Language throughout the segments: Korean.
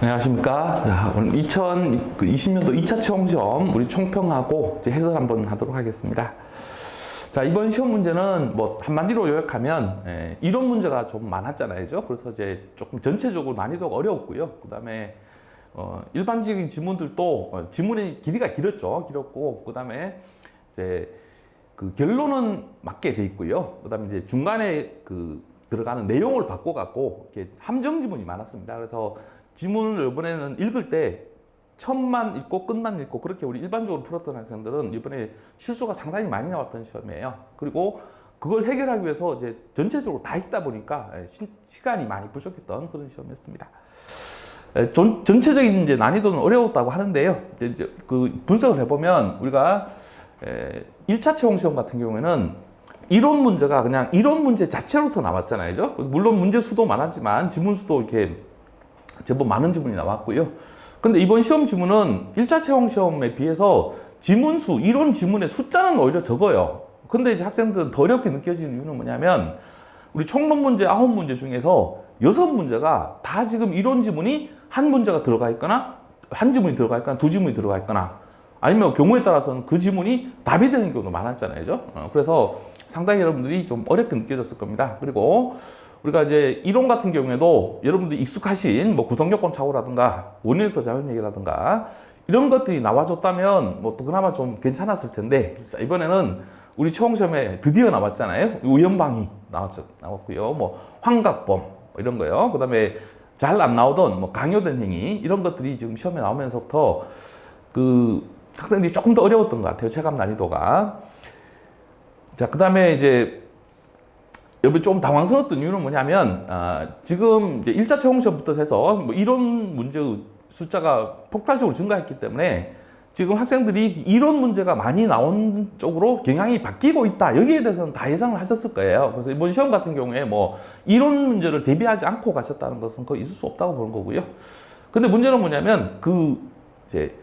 안녕하십니까. 자, 오늘 2020년도 2차 채용시험 우리 총평하고 이제 해설 한번 하도록 하겠습니다. 자, 이번 시험 문제는 뭐 한마디로 요약하면 이론 문제가 좀 많았잖아요. 그래서 이제 조금 전체적으로 난이도가 어려웠고요. 그 다음에 일반적인 지문들도 지문의 길이가 길었고, 그 다음에 이제 그 결론은 맞게 돼 있고요. 그 다음에 이제 중간에 그 들어가는 내용을 바꿔갖고 이렇게 함정 지문이 많았습니다. 그래서 지문을 이번에는 읽을 때 처음만 읽고 끝만 읽고 그렇게 우리 일반적으로 풀었던 학생들은 이번에 실수가 상당히 많이 나왔던 시험이에요. 그리고 그걸 해결하기 위해서 이제 전체적으로 다 읽다 보니까 시간이 많이 부족했던 그런 시험이었습니다. 전체적인 이제 난이도는 어려웠다고 하는데요. 이제 그 분석을 해보면 우리가 1차 채용 시험 같은 경우에는 이론 문제가 그냥 이론 문제 자체로서 나왔잖아요. 물론 문제 수도 많았지만 지문 수도 이렇게 제법 많은 지문이 나왔고요. 근데 이번 시험 지문은 1차 채용 시험에 비해서 지문 수, 이론 지문의 숫자는 오히려 적어요. 근데 이제 학생들은 더 어렵게 느껴지는 이유는 뭐냐면 우리 총론 문제 9문제 중에서 6문제가 다 지금 이론 지문이 한 문제가 들어가 있거나 한 지문이 들어가 있거나 두 지문이 들어가 있거나 아니면 경우에 따라서는 그 지문이 답이 되는 경우도 많았잖아요. 그래서 상당히 여러분들이 좀 어렵게 느껴졌을 겁니다. 그리고 우리가 이제 이론 같은 경우에도 여러분들이 익숙하신 뭐 구성요건 착오라든가 원인에서 자연얘기라든가 이런 것들이 나와줬다면 뭐 또 그나마 좀 괜찮았을 텐데, 자, 이번에는 우리 채용시험에 드디어 나왔잖아요. 우연방이 나왔고요. 뭐 환각범 이런 거요. 그 다음에 잘 안 나오던 뭐 강요된 행위 이런 것들이 지금 시험에 나오면서부터 그 학생들이 조금 더 어려웠던 것 같아요. 체감 난이도가. 자, 그 다음에 이제 여러분 좀 당황스러웠던 이유는 뭐냐면 지금 이제 1차 채용 시험부터 해서 뭐 이론 문제 숫자가 폭발적으로 증가했기 때문에 지금 학생들이 이론 문제가 많이 나온 쪽으로 경향이 바뀌고 있다. 여기에 대해서는 다 예상을 하셨을 거예요. 그래서 이번 시험 같은 경우에 뭐 이론 문제를 대비하지 않고 가셨다는 것은 거의 있을 수 없다고 보는 거고요. 근데 문제는 뭐냐면 그 이제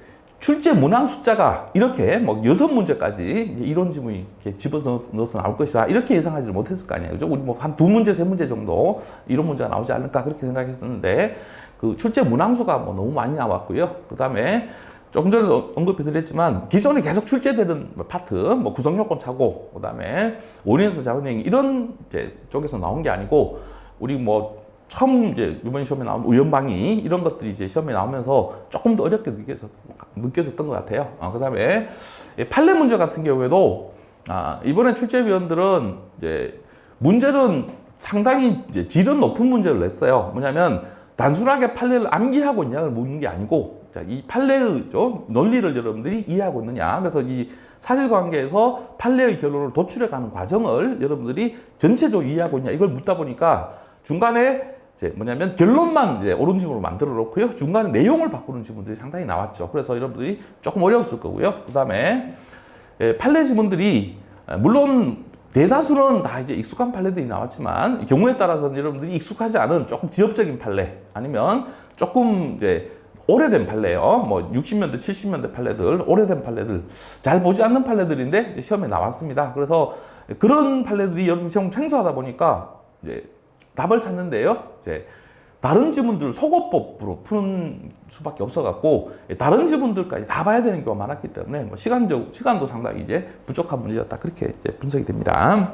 출제 문항 숫자가 이렇게 뭐 6문제까지 이제 이론 지문이 이렇게 집어넣어서 나올 것이다. 이렇게 예상하지 못했을 거 아니에요. 그죠? 우리 뭐 한 2문제, 3문제 정도 이론 문제가 나오지 않을까 그렇게 생각했었는데 그 출제 문항 수가 뭐 너무 많이 나왔고요. 그 다음에 조금 전에 언급해 드렸지만 기존에 계속 출제되는 파트, 뭐 구성요건 착오, 그 다음에 원인에서 자연행위 이런 이제 쪽에서 나온 게 아니고 우리 뭐 처음 이제 이번 시험에 나온 우연방위 이런 것들이 이제 시험에 나오면서 조금 더 어렵게 느껴졌던 것 같아요. 그 다음에 판례 문제 같은 경우에도 이번에 출제위원들은 이제 문제는 상당히 이제 질은 높은 문제를 냈어요. 뭐냐면 단순하게 판례를 암기하고 있냐를 묻는 게 아니고, 자, 이 판례의 논리를 여러분들이 이해하고 있느냐. 그래서 이 사실관계에서 판례의 결론을 도출해가는 과정을 여러분들이 전체적으로 이해하고 있냐 이걸 묻다 보니까 중간에 이제 뭐냐면 결론만 이제 옳은 지문으로 만들어 놓고요. 중간에 내용을 바꾸는 지문들이 상당히 나왔죠. 그래서 여러분들이 조금 어려웠을 거고요. 그 다음에 판례 지문들이 물론 대다수는 다 이제 익숙한 판례들이 나왔지만 경우에 따라서는 여러분들이 익숙하지 않은 조금 지엽적인 판례 아니면 조금 이제 오래된 판례요. 뭐 60년대, 70년대 판례들, 오래된 판례들, 잘 보지 않는 판례들인데 이제 시험에 나왔습니다. 그래서 그런 판례들이 여러분 시험 생소하다 보니까 이제 답을 찾는데요. 이제 다른 지문들 소거법으로 푸는 수밖에 없어갖고 다른 지문들까지 다 봐야 되는 경우가 많았기 때문에 뭐 시간도 상당히 이제 부족한 문제였다. 그렇게 이제 분석이 됩니다.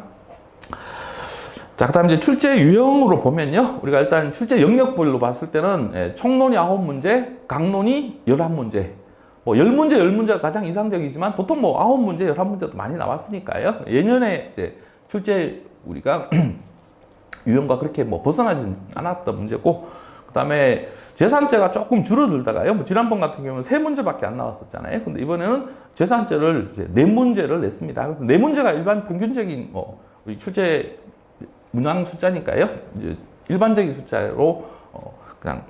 자, 그다음 이제 출제 유형으로 보면요. 우리가 일단 출제 영역별로 봤을 때는 총론이 9문제, 강론이 11문제. 뭐 10문제, 10문제가 가장 이상적이지만 보통 뭐 9문제, 11문제도 많이 나왔으니까요. 예년에 이제 출제 우리가 유형과 그렇게 뭐 벗어나지 않았던 문제고, 그 다음에 재산죄가 조금 줄어들다가요. 뭐 지난번 같은 경우는 3문제밖에 안 나왔었잖아요. 근데 이번에는 재산죄를 이제 4문제를 냈습니다. 그래서 4문제가 일반 평균적인 뭐 우리 출제 문항 숫자니까요. 이제 일반적인 숫자로 그냥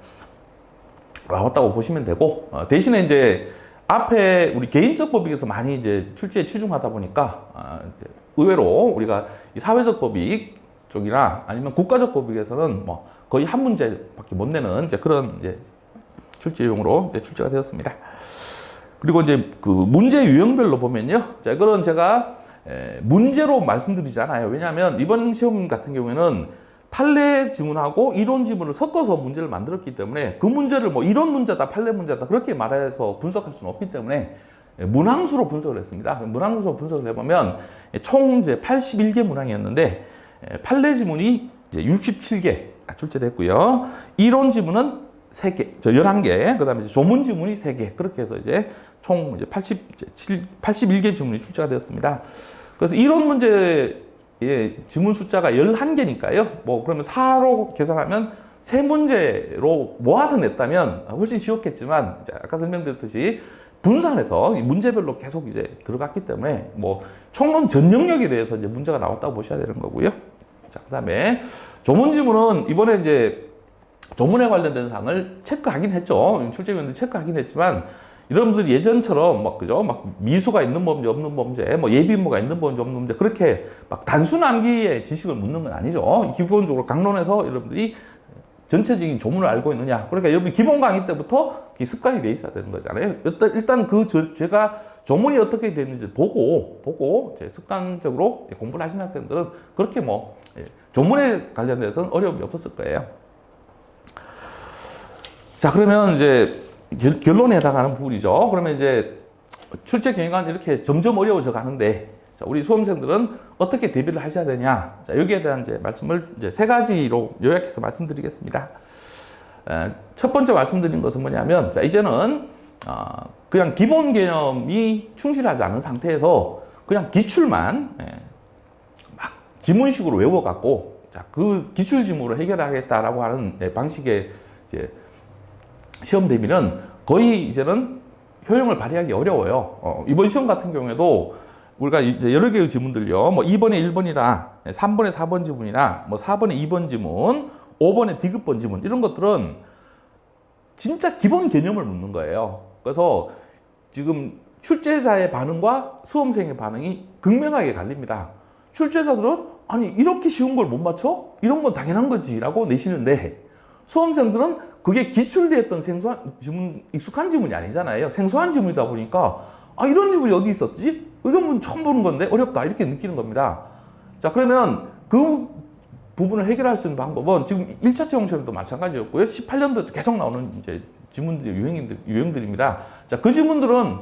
나왔다고 보시면 되고, 대신에 이제 앞에 우리 개인적 법익에서 많이 이제 출제에 치중하다 보니까 이제 의외로 우리가 이 사회적 법익 쪽이나 아니면 국가적 법익에서는 뭐 거의 한 문제밖에 못 내는 이제 그런 이제 출제용으로 이제 출제가 되었습니다. 그리고 이제 그 문제 유형별로 보면요. 자, 이거는 제가 문제로 말씀드리지 않아요. 왜냐하면 이번 시험 같은 경우에는 판례 지문하고 이론 지문을 섞어서 문제를 만들었기 때문에 그 문제를 뭐 이론 문제다, 판례 문제다 그렇게 말해서 분석할 수는 없기 때문에 문항수로 분석을 했습니다. 문항수로 분석을 해보면 총 이제 81개 문항이었는데 판례 지문이 이제 67개 출제됐고요. 이론 지문은 3개, 11개, 그 다음에 조문 지문이 3개, 그렇게 해서 이제 총 이제 81개 지문이 출제가 되었습니다. 그래서 이론 문제의 지문 숫자가 11개니까요. 뭐, 그러면 4로 계산하면 3문제로 모아서 냈다면 훨씬 쉬웠겠지만, 아까 설명드렸듯이 분산해서 문제별로 계속 이제 들어갔기 때문에 뭐, 총론 전 영역에 대해서 이제 문제가 나왔다고 보셔야 되는 거고요. 자, 그 다음에 조문 지문은 이번에 이제 조문에 관련된 사항을 체크하긴 했죠. 출제위원들이 체크하긴 했지만 여러분들이 예전처럼 막 그죠? 막 미수가 있는 범죄 없는 범죄, 뭐 예비무가 있는 범죄 없는 범죄 그렇게 막 단순 암기의 지식을 묻는 건 아니죠. 기본적으로 강론에서 여러분들이 전체적인 조문을 알고 있느냐. 그러니까 여러분 기본 강의 때부터 습관이 돼 있어야 되는 거잖아요. 일단 제가 조문이 어떻게 되는지 보고 습관적으로 공부를 하시는 학생들은 그렇게 뭐 조문에 관련돼서는 어려움이 없었을 거예요. 자, 그러면 이제 결론에 해당하는 부분이죠. 그러면 이제 출제 경위가 이렇게 점점 어려워져 가는데, 자, 우리 수험생들은 어떻게 대비를 하셔야 되냐? 자, 여기에 대한 이제 말씀을 이제 3가지로 요약해서 말씀드리겠습니다. 첫 번째 말씀드린 것은 뭐냐면, 자, 이제는 그냥 기본 개념이 충실하지 않은 상태에서 그냥 기출만 막 지문식으로 외워갖고, 자, 그 기출 지문으로 해결하겠다라고 하는 방식의 이제 시험 대비는 거의 이제는 효용을 발휘하기 어려워요. 이번 시험 같은 경우에도 우리가 이제 여러 개의 지문들요. 뭐 2번에 1번이나 3번에 4번 지문이나 뭐 4번에 2번 지문, 5번에 디귿번 지문 이런 것들은 진짜 기본 개념을 묻는 거예요. 그래서 지금 출제자의 반응과 수험생의 반응이 극명하게 갈립니다. 출제자들은 아니 이렇게 쉬운 걸 못 맞춰? 이런 건 당연한 거지 라고 내시는데 수험생들은 그게 기출되었던 생소한 지문, 익숙한 지문이 아니잖아요. 생소한 지문이다 보니까 이런 지문이 어디 있었지? 이런 문 처음 보는 건데 어렵다 이렇게 느끼는 겁니다. 자, 그러면 그 부분을 해결할 수 있는 방법은 지금 1차 채용 시험도 마찬가지였고요. 18년도에도 계속 나오는 이제 지문들이 유형들입니다. 자, 그 지문들은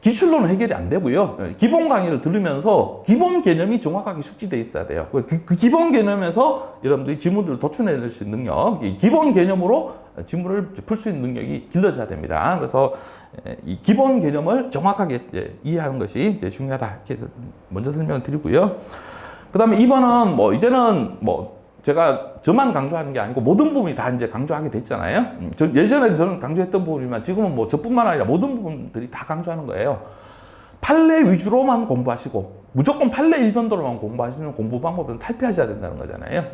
기출로는 해결이 안 되고요. 기본 강의를 들으면서 기본 개념이 정확하게 숙지되어 있어야 돼요. 그 기본 개념에서 여러분들이 지문들을 도출해낼 수 있는 능력, 기본 개념으로 지문을 풀 수 있는 능력이 길러져야 됩니다. 그래서 이 기본 개념을 정확하게 이해하는 것이 이제 중요하다. 이렇게 해서 먼저 설명을 드리고요. 그 다음에 2번은 뭐 이제는 뭐 제가 저만 강조하는 게 아니고 모든 부분이 다 이제 강조하게 됐잖아요. 예전에 저는 강조했던 부분이지만 지금은 뭐 저뿐만 아니라 모든 부분들이 다 강조하는 거예요. 판례 위주로만 공부하시고 무조건 판례 일변도로만 공부하시는 공부 방법은 탈피하셔야 된다는 거잖아요.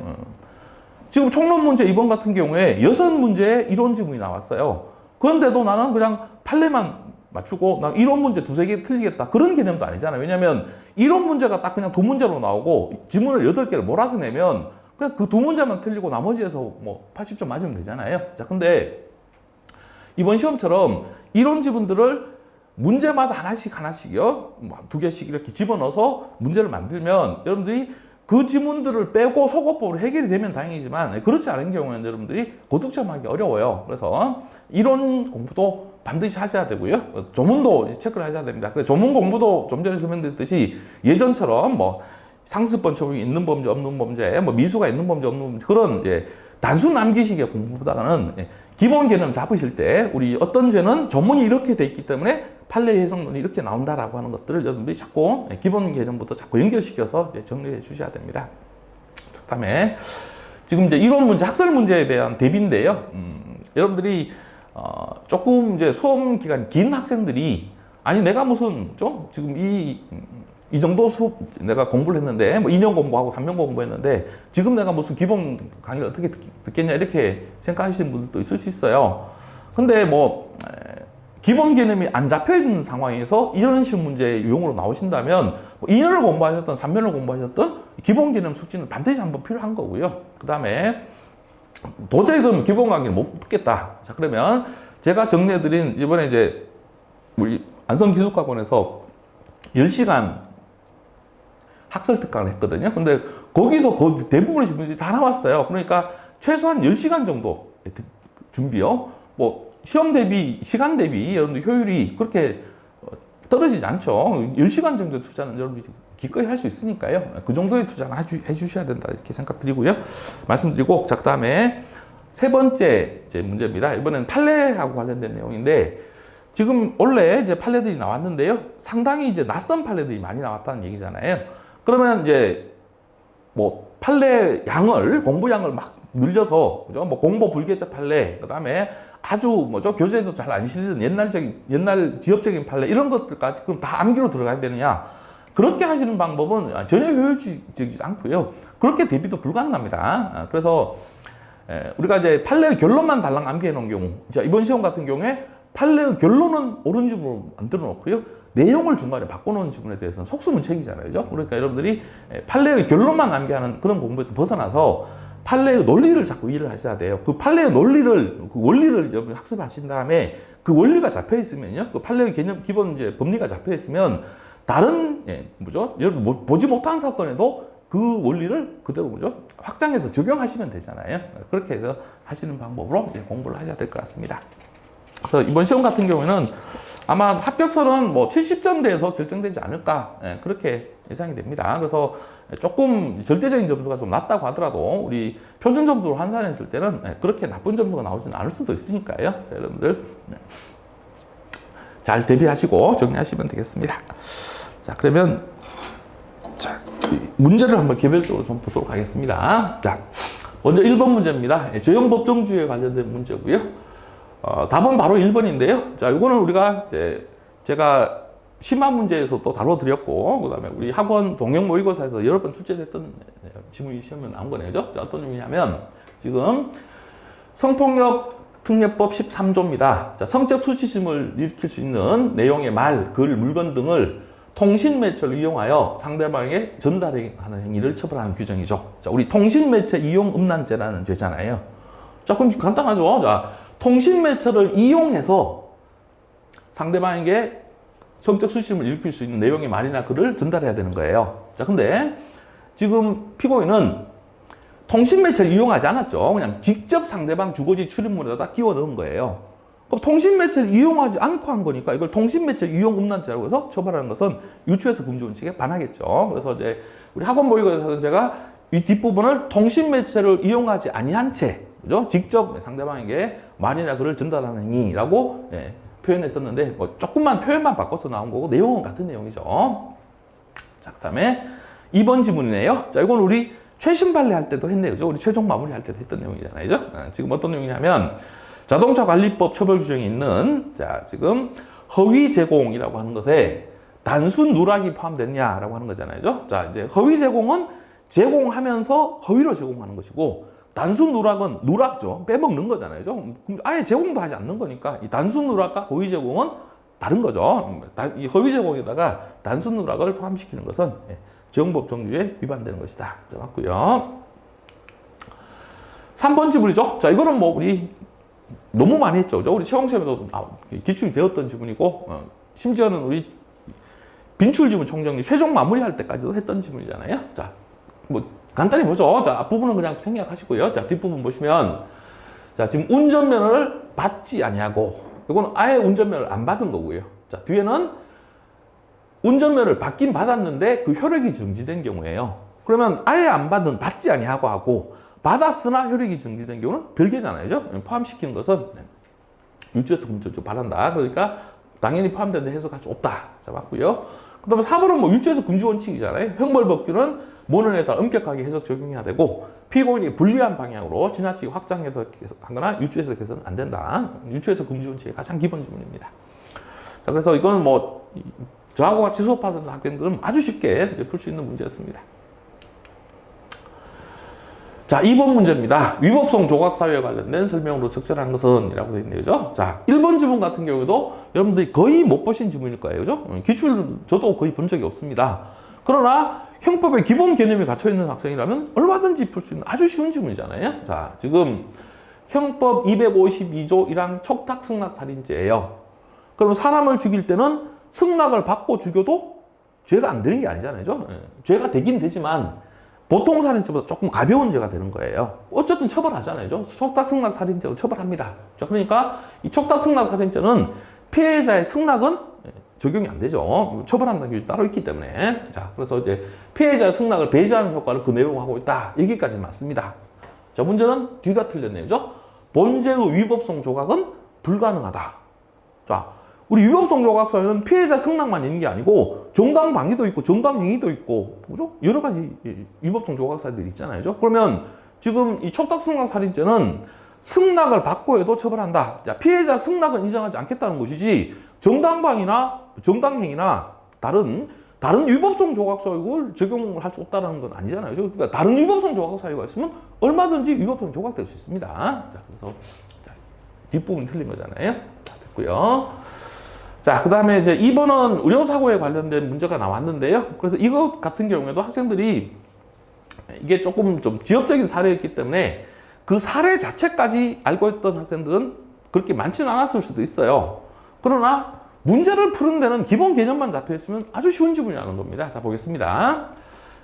지금 총론 문제 2번 같은 경우에 6문제의 이론 지문이 나왔어요. 그런데도 나는 그냥 판례만 맞추고 나 이론 문제 2-3개 틀리겠다 그런 개념도 아니잖아요. 왜냐하면 이론 문제가 딱 그냥 2문제로 나오고 지문을 8개를 몰아서 내면 그냥 그 2문제만 틀리고 나머지에서 뭐 80점 맞으면 되잖아요. 자, 근데 이번 시험처럼 이론 지문들을 문제마다 하나씩요, 2개씩 이렇게 집어넣어서 문제를 만들면 여러분들이 그 지문들을 빼고 소거법으로 해결이 되면 다행이지만 그렇지 않은 경우에는 여러분들이 고득점 하기 어려워요. 그래서 이론 공부도 반드시 하셔야 되고요. 조문도 체크를 하셔야 됩니다. 조문 공부도 좀 전에 설명드렸듯이 예전처럼 뭐 상습범 처분이 있는 범죄 없는 범죄, 뭐 미수가 있는 범죄 없는 범죄 그런 단순 암기식의 공부보다는 기본 개념 잡으실 때 우리 어떤 죄는 조문이 이렇게 돼 있기 때문에 판례 해석론이 이렇게 나온다라고 하는 것들을 여러분들이 자꾸 기본 개념부터 자꾸 연결시켜서 정리해 주셔야 됩니다. 그다음에 지금 이제 이론 문제, 학설 문제에 대한 대비인데요. 여러분들이 조금 이제 수험 기간이 긴 학생들이 아니 내가 무슨 좀 지금 이 정도 수업 내가 공부를 했는데 뭐 2년 공부하고 3년 공부했는데 지금 내가 무슨 기본 강의를 어떻게 듣겠냐 이렇게 생각하시는 분들도 있을 수 있어요. 근데 뭐 기본 개념이 안 잡혀 있는 상황에서 이런 식의 문제 유형으로 나오신다면 뭐 2년을 공부하셨던 3년을 공부하셨던 기본 개념 숙지는 반드시 한번 필요한 거고요. 그 다음에 도저히 그럼 기본 강의를 못 듣겠다. 자, 그러면 제가 정리해드린 이번에 이제 우리 안성기술학원에서 10시간 학설 특강을 했거든요. 근데 거기서 대부분의 질문들이 다 나왔어요. 그러니까 최소한 10시간 정도 준비요. 뭐 시험 대비, 시간 대비 여러분들 효율이 그렇게 떨어지지 않죠. 10시간 정도 투자는 여러분들이 기꺼이 할 수 있으니까요. 그 정도의 투자는 해주셔야 된다 이렇게 생각드리고요. 말씀드리고, 자, 그 다음에 세 번째 이제 문제입니다. 이번엔 판례하고 관련된 내용인데, 지금 원래 이제 판례들이 나왔는데요. 상당히 이제 낯선 판례들이 많이 나왔다는 얘기잖아요. 그러면 이제 뭐 판례 양을, 공부량을 막 늘려서, 그죠? 뭐 공보 불개적 판례, 그 다음에 아주 뭐죠? 교재에도 잘 안 실리는 옛날 지역적인 판례, 이런 것들까지 그럼 다 암기로 들어가야 되느냐? 그렇게 하시는 방법은 전혀 효율적이지 않고요. 그렇게 대비도 불가능합니다. 그래서 우리가 이제 판례의 결론만 달랑 암기해 놓은 경우, 자, 이번 시험 같은 경우에 판례의 결론은 옳은 지문으로 만들어 놓고요. 내용을 중간에 바꿔놓은 지문에 대해서는 속수무책이잖아요. 그러니까 여러분들이 판례의 결론만 암기하는 그런 공부에서 벗어나서 판례의 논리를 자꾸 이해를 하셔야 돼요. 그 판례의 논리를, 그 원리를 여러분이 학습하신 다음에 그 원리가 잡혀 있으면요. 그 판례의 개념, 기본 이제 법리가 잡혀 있으면 다른, 뭐죠? 여러분 보지 못한 사건에도 그 원리를 그대로 뭐죠? 확장해서 적용하시면 되잖아요. 그렇게 해서 하시는 방법으로 공부를 하셔야 될 것 같습니다. 그래서 이번 시험 같은 경우에는 아마 합격설은 뭐 70점대에서 결정되지 않을까, 그렇게 예상이 됩니다. 그래서 조금 절대적인 점수가 좀 낮다고 하더라도 우리 표준 점수로 환산했을 때는 그렇게 나쁜 점수가 나오지는 않을 수도 있으니까요. 자, 여러분들 잘 대비하시고 정리하시면 되겠습니다. 자, 그러면 자, 문제를 한번 개별적으로 좀 보도록 하겠습니다. 자, 먼저 1번 문제입니다. 조형법정주의에 관련된 문제고요. 답은 바로 1번인데요. 자, 이거는 우리가 이제 제가 심화 문제에서도 다뤄드렸고, 그 다음에 우리 학원 동영 모의고사에서 여러 번 출제됐던 지문이 시험에 나온 거네요. 자, 어떤 의미냐면, 지금 성폭력 특례법 13조입니다. 자, 성적 수치심을 일으킬 수 있는 내용의 말, 글, 물건 등을 통신매체를 이용하여 상대방에게 전달하는 행위를 처벌하는 규정이죠. 자, 우리 통신매체 이용 음란죄라는 죄잖아요. 자, 그럼 간단하죠. 자, 통신매체를 이용해서 상대방에게 성적 수치심을 일으킬 수 있는 내용의 말이나 글을 전달해야 되는 거예요. 자, 근데 지금 피고인은 통신매체를 이용하지 않았죠. 그냥 직접 상대방 주거지 출입문에다 끼워 넣은 거예요. 그럼 통신매체를 이용하지 않고 한 거니까 이걸 통신매체 이용 음란죄라고 해서 처벌하는 것은 유추에서 금지 원칙에 반하겠죠. 그래서 이제 우리 학원 모의고사에서는 제가 이 뒷부분을 통신매체를 이용하지 아니한 채, 그죠? 직접 상대방에게 말이나 글을 전달하는 행위라고 표현했었는데, 뭐 조금만 표현만 바꿔서 나온 거고 내용은 같은 내용이죠. 자, 그다음에 2번 지문이네요. 자, 이건 우리 최신 판례할 때도 했네요. 그죠? 우리 최종 마무리할 때도 했던 내용이잖아요. 지금 어떤 내용이냐면 자동차 관리법 처벌 규정에 있는, 자, 지금 허위 제공이라고 하는 것에 단순 누락이 포함됐냐라고 하는 거잖아요. 자, 이제 허위 제공은 제공하면서 허위로 제공하는 것이고, 단순 누락은 누락죠. 빼먹는 거잖아요. 그럼 아예 제공도 하지 않는 거니까 이 단순 누락과 허위 제공은 다른 거죠. 이 허위 제공에다가 단순 누락을 포함시키는 것은 조형법정주의에 위반되는 것이다. 자, 맞고요. 3번 지문이죠. 자, 이거는 뭐 우리 너무 많이 했죠. 우리 채용시험에도 기출이 되었던 지문이고, 심지어는 우리 빈출지문 총정리 최종 마무리할 때까지도 했던 지문이잖아요. 자, 뭐 간단히 보죠. 자, 앞부분은 그냥 생략하시고요. 자, 뒷부분 보시면, 자, 지금 운전면허를 받지 아니하고, 이거는 아예 운전면허를 안 받은 거고요. 자, 뒤에는 운전면허를 받긴 받았는데 그 효력이 정지된 경우에요. 그러면 아예 안 받은, 받지 아니하고 하고 받았으나 효력이 정지된 경우는 별개잖아요. 포함시키는 것은 유추에서 금지를 바란다. 그러니까 당연히 포함되는데 해석할 수 없다. 자, 맞고요. 그 다음에 4번은 뭐 유추에서 금지 원칙이잖아요. 형벌법규는 모넌에 따라 엄격하게 해석 적용해야 되고, 피고인이 불리한 방향으로 지나치게 확장 해석하거나 유추 해석해서는 안 된다. 유추에서 금지 원칙의 가장 기본 지문입니다. 자, 그래서 이거는 뭐 저하고 같이 수업하던 학생들은 아주 쉽게 풀 수 있는 문제였습니다. 자, 2번 문제입니다. 위법성 조각사유에 관련된 설명으로 적절한 것은 이라고 되어 있네요. 그죠? 자, 1번 지문 같은 경우도 여러분들이 거의 못 보신 지문일 거예요. 그죠? 기출 저도 거의 본 적이 없습니다. 그러나 형법의 기본 개념이 갇혀 있는 학생이라면 얼마든지 풀 수 있는 아주 쉬운 지문이잖아요. 자, 지금 형법 252조 1항 촉탁 승낙 살인죄예요. 그럼 사람을 죽일 때는 승낙을 받고 죽여도 죄가 안 되는 게 아니잖아요. 죄가 되긴 되지만 보통 살인죄보다 조금 가벼운 죄가 되는 거예요. 어쨌든 처벌하잖아요. 촉탁승낙 살인죄로 처벌합니다. 자, 그러니까 이 촉탁승낙 살인죄는 피해자의 승낙은 적용이 안 되죠. 처벌한다는 규정이 따로 있기 때문에. 자, 그래서 이제 피해자의 승낙을 배제하는 효과를 그 내용으로 하고 있다. 여기까지 맞습니다. 자, 문제는 뒤가 틀렸네요. 그죠? 본죄의 위법성 조각은 불가능하다. 자, 우리 위법성 조각 사유는 피해자 승낙만 있는 게 아니고 정당방위도 있고 정당행위도 있고 그죠? 여러 가지 위법성 조각 사유들이 있잖아요. 그죠? 그러면 지금 이 촉탁승낙 살인죄는 승낙을 받고 해도 처벌한다. 자, 피해자 승낙은 인정하지 않겠다는 것이지 정당방위나 정당행위나 다른 위법성 조각 사유를 적용을 할 수 없다는 건 아니잖아요. 그러니까 다른 위법성 조각 사유가 있으면 얼마든지 위법성 조각될 수 있습니다. 자, 그래서 뒷부분 틀린 거잖아요. 자, 됐고요. 자, 그 다음에 이제 2번은 의료사고에 관련된 문제가 나왔는데요. 그래서 이것 같은 경우에도 학생들이 이게 조금 좀 지엽적인 사례였기 때문에 그 사례 자체까지 알고 있던 학생들은 그렇게 많지는 않았을 수도 있어요. 그러나 문제를 푸는 데는 기본 개념만 잡혀 있으면 아주 쉬운 지문이라는 겁니다. 자, 보겠습니다.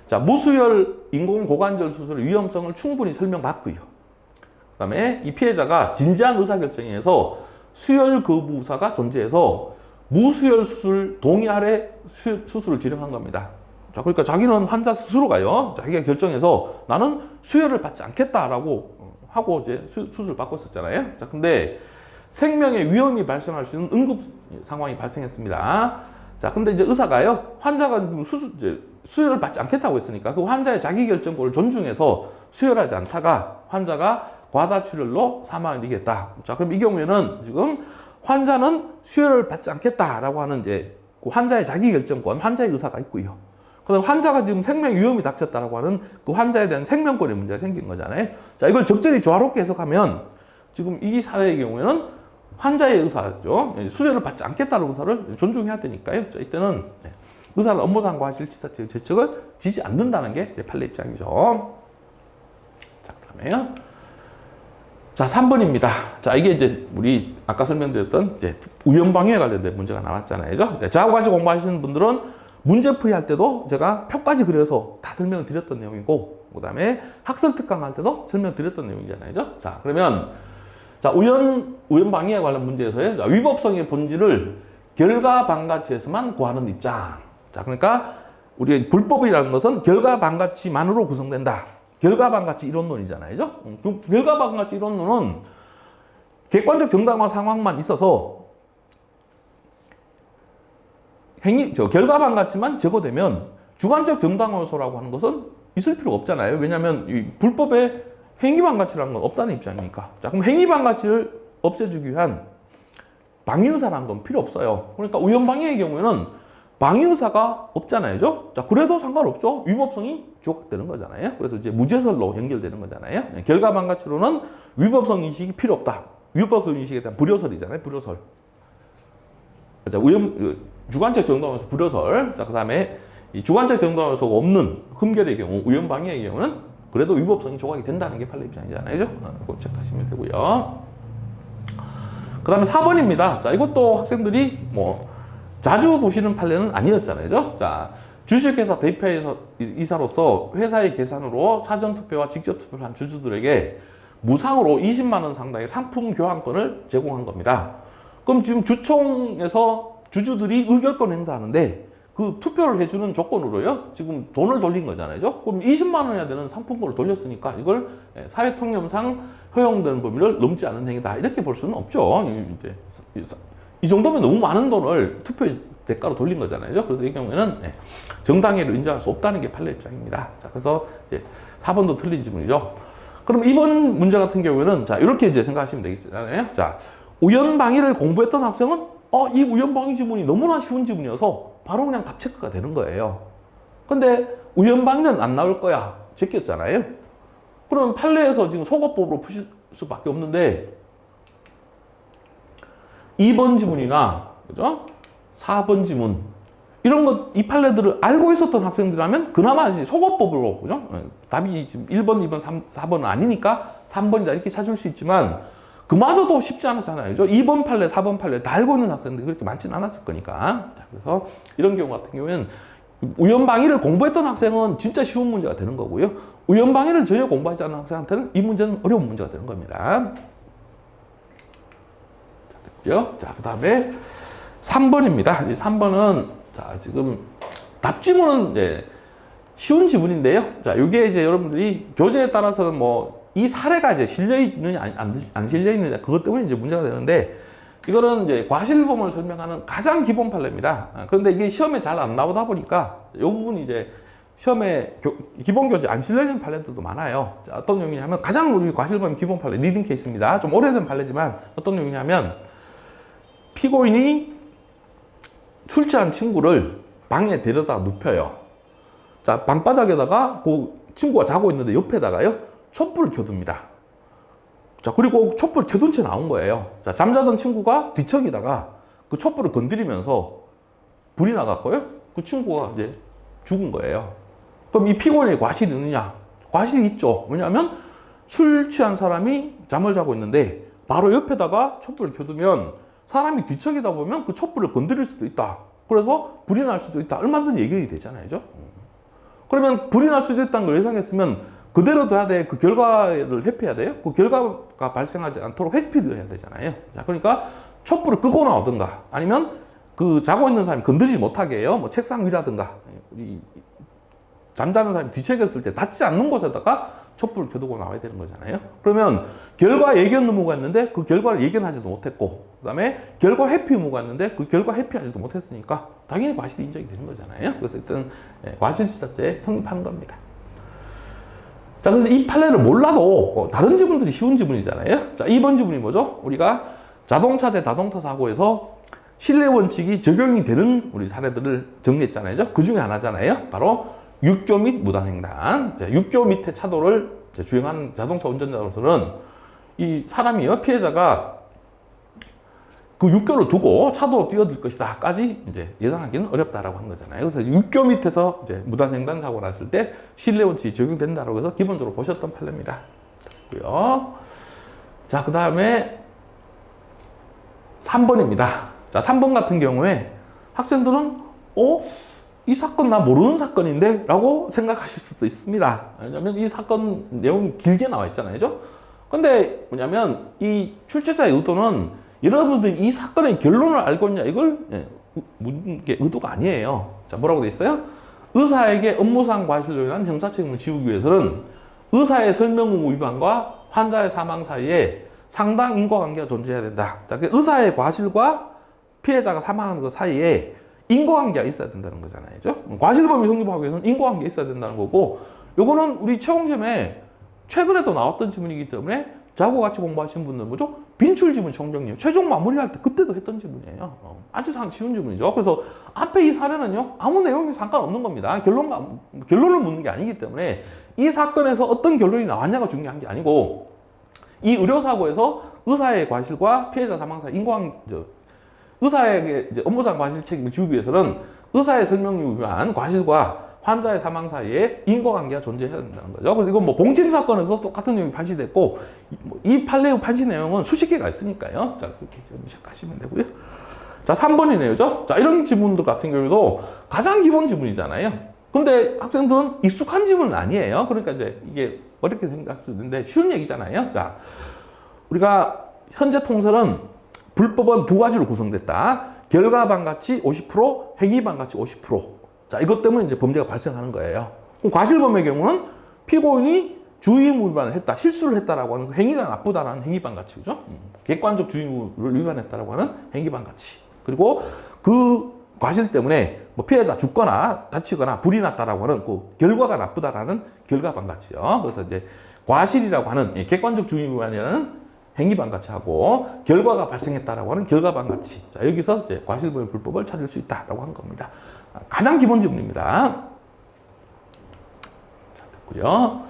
자, 무수혈 인공고관절 수술의 위험성을 충분히 설명받고요. 그 다음에 이 피해자가 진지한 의사결정에 의해서 수혈 거부 의사가 존재해서 무수혈 수술 동의 아래 수술을 진행한 겁니다. 자, 그러니까 자기는 환자 스스로가요, 자기가 결정해서 나는 수혈을 받지 않겠다라고 하고 이제 수술을 받고 있었잖아요. 자, 근데 생명의 위험이 발생할 수 있는 응급 상황이 발생했습니다. 자, 근데 이제 의사가요, 환자가 수혈을 받지 않겠다고 했으니까 그 환자의 자기결정권을 존중해서 수혈하지 않다가 환자가 과다출혈로 사망하겠다. 자, 그럼 이 경우에는 지금 환자는 수혈을 받지 않겠다라고 하는 이제 그 환자의 자기결정권, 환자의 의사가 있고요. 그다음 환자가 지금 생명 위험이 닥쳤다라고 하는 그 환자에 대한 생명권의 문제가 생긴 거잖아요. 자, 이걸 적절히 조화롭게 해석하면 지금 이 사례의 경우에는 환자의 의사죠. 수혈을 받지 않겠다는 의사를 존중해야 되니까요. 자, 이때는 의사는 업무상 과실치사죄의 죄책을 지지 않는다는 게 판례 입장이죠. 자, 그다음에요. 자, 3번입니다. 자, 이게 이제 우리 아까 설명드렸던 이제 우연방해에 관련된 문제가 나왔잖아요. 저하고 같이 공부하시는 분들은 문제풀이 할 때도 제가 표까지 그려서 다 설명을 드렸던 내용이고, 그 다음에 학설 특강 할 때도 설명드렸던 내용이잖아요. 자, 그러면 자, 우연방해에 관련 문제에서요. 자, 위법성의 본질을 결과반가치에서만 구하는 입장. 자, 그러니까 우리 불법이라는 것은 결과반가치만으로 구성된다. 결과반가치 이론론이잖아요. 그 결과반가치 이론론은 객관적 정당화 상황만 있어서 결과반가치만 제거되면 주관적 정당화 요소라고 하는 것은 있을 필요가 없잖아요. 왜냐하면 이 불법에 행위반가치라는 건 없다는 입장이니까. 자, 그럼 행위반가치를 없애주기 위한 방위의사라는 건 필요 없어요. 그러니까 우연방해의 경우에는 방위의사가 없잖아요. 자, 그래도 상관없죠. 위법성이 조각되는 거잖아요. 그래서 이제 무죄설로 연결되는 거잖아요. 결과반가치로는 위법성 인식이 필요 없다. 위법성 인식에 대한 불효설이잖아요. 불효설. 자, 주관적 정당화 요소 불효설. 자, 그 다음에 이 주관적 정당화 요소가 없는 흠결의 경우, 우연방해의 경우는 그래도 위법성이 조각이 된다는 게 판례 입장이잖아요. 그거 체크하시면 되고요. 그 다음에 4번입니다. 자, 이것도 학생들이 자주 보시는 판례는 아니었잖아요. 자, 주식회사 대표이사로서 회사의 계산으로 사전투표와 직접투표를 한 주주들에게 무상으로 20만 원 상당의 상품 교환권을 제공한 겁니다. 그럼 지금 주총에서 주주들이 의결권 행사하는데 그 투표를 해주는 조건으로요, 지금 돈을 돌린 거잖아요. 그럼 20만 원이나 되는 상품권을 돌렸으니까 이걸 사회통념상 허용되는 범위를 넘지 않은 행위다. 이렇게 볼 수는 없죠. 이 정도면 너무 많은 돈을 투표의 대가로 돌린 거잖아요. 그래서 이 경우에는 정당해로 인정할 수 없다는 게 판례 입장입니다. 자, 그래서 이제 4번도 틀린 지문이죠. 그럼 이번 문제 같은 경우에는 자, 이렇게 이제 생각하시면 되겠잖아요. 자, 우연방위를 공부했던 학생은 이 우연방위 지문이 너무나 쉬운 지문이어서 바로 그냥 답 체크가 되는 거예요. 근데 우연방위는 안 나올 거야. 제꼈잖아요. 그럼 판례에서 지금 속어법으로 푸실 수밖에 없는데 2번 지문이나 그죠? 4번 지문 이런 것, 이 판례들을 알고 있었던 학생들이라면 그나마 속어법으로 그죠? 답이 지금 1번, 2번, 4번은 아니니까 3번이다 이렇게 찾을 수 있지만 그마저도 쉽지 않았잖아요. 2번 판례, 4번 판례 다 알고 있는 학생들이 그렇게 많지는 않았을 거니까. 그래서 이런 경우 같은 경우에는 우연방위를 공부했던 학생은 진짜 쉬운 문제가 되는 거고요. 우연방위를 전혀 공부하지 않은 학생한테는 이 문제는 어려운 문제가 되는 겁니다. 자, 그 다음에 3번입니다. 3번은, 자, 지금 답지문은 이제 쉬운 지문인데요. 자, 이게 이제 여러분들이 교재에 따라서는 뭐 이 사례가 이제 실려 있느냐, 안 실려 있느냐, 그것 때문에 이제 문제가 되는데, 이거는 이제 과실범을 설명하는 가장 기본 판례입니다. 그런데 이게 시험에 잘 안 나오다 보니까 이 부분이 이제 시험에 기본 교재 안 실려 있는 판례들도 많아요. 자, 어떤 내용이냐면 가장 우리 과실범 기본 판례 리딩 케이스입니다. 좀 오래된 판례지만 어떤 내용이냐면 피고인이 술 취한 친구를 방에 데려다 눕혀요. 자, 방바닥에다가 그 친구가 자고 있는데 옆에다가요 촛불을 켜둡니다. 자, 그리고 촛불 켜둔 채 나온 거예요. 자, 잠자던 친구가 뒤척이다가 그 촛불을 건드리면서 불이 나갔고요. 그 친구가 이제 죽은 거예요. 그럼 이 피고인의 과실이 있느냐? 과실이 있죠. 왜냐하면 술 취한 사람이 잠을 자고 있는데 바로 옆에다가 촛불을 켜두면 사람이 뒤척이다 보면 그 촛불을 건드릴 수도 있다. 그래서 불이 날 수도 있다. 얼마든지 예견이 되잖아요. 그러면 불이 날 수도 있다는 걸 예상했으면 그대로 둬야 돼. 그 결과를 회피해야 돼요. 그 결과가 발생하지 않도록 회피를 해야 되잖아요. 자, 그러니까 촛불을 끄고 나오든가 아니면 그 자고 있는 사람이 건드리지 못하게 해요. 뭐 책상 위라든가 우리 잠자는 사람이 뒤척였을 때 닿지 않는 곳에다가 촛불을 켜두고 나와야 되는 거잖아요. 그러면 결과 예견 의무가 있는데 그 결과를 예견하지도 못했고, 그 다음에 결과 회피 의무가 있는데 그 결과 회피하지도 못했으니까 당연히 과실이 인정이 되는 거잖아요. 그래서 일단 과실치사죄에 성립하는 겁니다. 자, 그래서 이 판례를 몰라도 다른 지문들이 쉬운 지문이잖아요. 자, 2번 지문이 뭐죠? 우리가 자동차 대 자동차 사고에서 신뢰 원칙이 적용이 되는 우리 사례들을 정리했잖아요. 그 중에 하나잖아요. 바로 육교 및 무단횡단. 자, 육교 밑에 차도를 주행하는 자동차 운전자로서는 이 사람이요, 피해자가 그 육교를 두고 차도로 뛰어들 것이다까지 이제 예상하기는 어렵다라고 한 거잖아요. 그래서 육교 밑에서 이제 무단횡단 사고 났을 때 신뢰 원칙이 적용된다라고 해서 기본적으로 보셨던 판례입니다. 그고요. 자, 그 다음에 3번입니다. 자, 3번 같은 경우에 학생들은 이 사건 나 모르는 사건인데? 라고 생각하실 수도 있습니다. 왜냐면 이 사건 내용이 길게 나와 있잖아요. 근데 뭐냐면 이 출제자의 의도는 여러분들이 이 사건의 결론을 알고 있냐 이걸 묻는 게 의도가 아니에요. 자, 뭐라고 돼 있어요? 의사에게 업무상 과실로 인한 형사책임을 지우기 위해서는 의사의 설명 의무 위반과 환자의 사망 사이에 상당 인과관계가 존재해야 된다. 자, 의사의 과실과 피해자가 사망하는 것 사이에 인과관계가 있어야 된다는 거잖아요. 과실범위 성립하기 위해서는 인과관계가 있어야 된다는 거고, 요거는 우리 채용시험에 최근에도 나왔던 지문이기 때문에 저하고 같이 공부하신 분들은 뭐죠? 빈출 지문 정정이에요. 최종 마무리할 때 그때도 했던 지문이에요. 아주 쉬운 지문이죠. 그래서 앞에 이 사례는요, 아무 내용이 상관없는 겁니다. 결론을 묻는 게 아니기 때문에 이 사건에서 어떤 결론이 나왔냐가 중요한 게 아니고, 이 의료사고에서 의사의 과실과 피해자 사망 사이 의사에게 이제 업무상 과실 책임을 지우기 위해서는 의사의 설명을 위한 과실과 환자의 사망 사이에 인과관계가 존재해야 된다는 거죠. 그래서 이건 뭐 봉침 사건에서 똑같은 내용이 판시됐고, 이 판례의 판시 내용은 수십 개가 있으니까요. 자, 그렇게 체크하시면 되고요. 자, 3번이네요. 자, 이런 지문들 같은 경우도 가장 기본 지문이잖아요. 근데 학생들은 익숙한 지문은 아니에요. 그러니까 이제 이게 어렵게 생각할 수 있는데 쉬운 얘기잖아요. 자, 우리가 현재 통설은 불법은 두 가지로 구성됐다. 결과 반가치 50%, 행위 반가치 50%. 자, 이것 때문에 이제 범죄가 발생하는 거예요. 그럼 과실범의 경우는 피고인이 주의의무 위반을 했다, 실수를 했다라고 하는 행위가 나쁘다라는 행위 반가치, 그죠? 객관적 주의의무를 위반했다라고 하는 행위 반가치. 그리고 그 과실 때문에 뭐 피해자 죽거나 다치거나 불이 났다라고 하는 그 결과가 나쁘다라는 결과 반가치요. 그래서 이제 과실이라고 하는 객관적 주의의무 위반이라는 행위 반가치하고 결과가 발생했다라고 하는 결과 반가치. 자, 여기서 이제 과실범의 불법을 찾을 수 있다라고 한 겁니다. 가장 기본 지문입니다. 자, 됐고요.